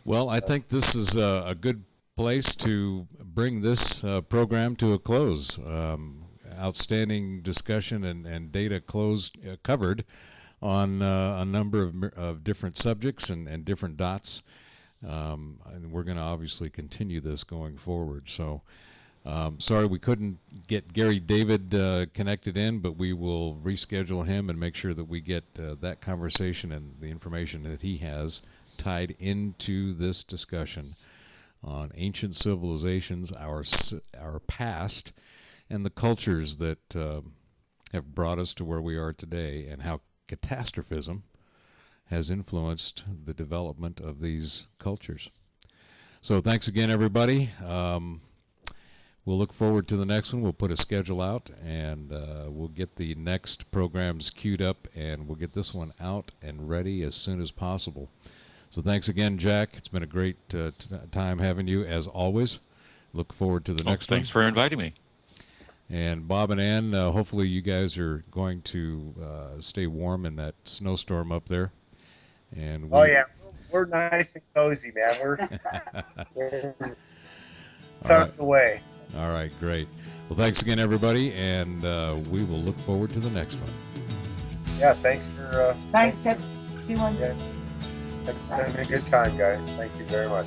S1: Well, I think this is a good place to bring this program to a close. Outstanding discussion and data covered on a number of different subjects and different dots. And we're going to obviously continue this going forward. So sorry we couldn't get Gary David connected in, but we will reschedule him and make sure that we get that conversation and the information that he has tied into this discussion on ancient civilizations, our past, and the cultures that have brought us to where we are today, and how catastrophism has influenced the development of these cultures. So thanks again, everybody. We'll look forward to the next one. We'll put a schedule out, and we'll get the next programs queued up, and we'll get this one out and ready as soon as possible. So thanks again, Jack. It's been a great time having you, as always. Look forward to the next one.
S4: Thanks for inviting me.
S1: And Bob and Ann, hopefully you guys are going to stay warm in that snowstorm up there. And
S3: we're nice and cozy, man. We're tucked away.
S1: All right, great. Well, thanks again, everybody, and we will look forward to the next one.
S3: Yeah, thanks for...
S5: Thanks, everyone.
S3: Yeah. It's been a good time, guys. Thank you very much.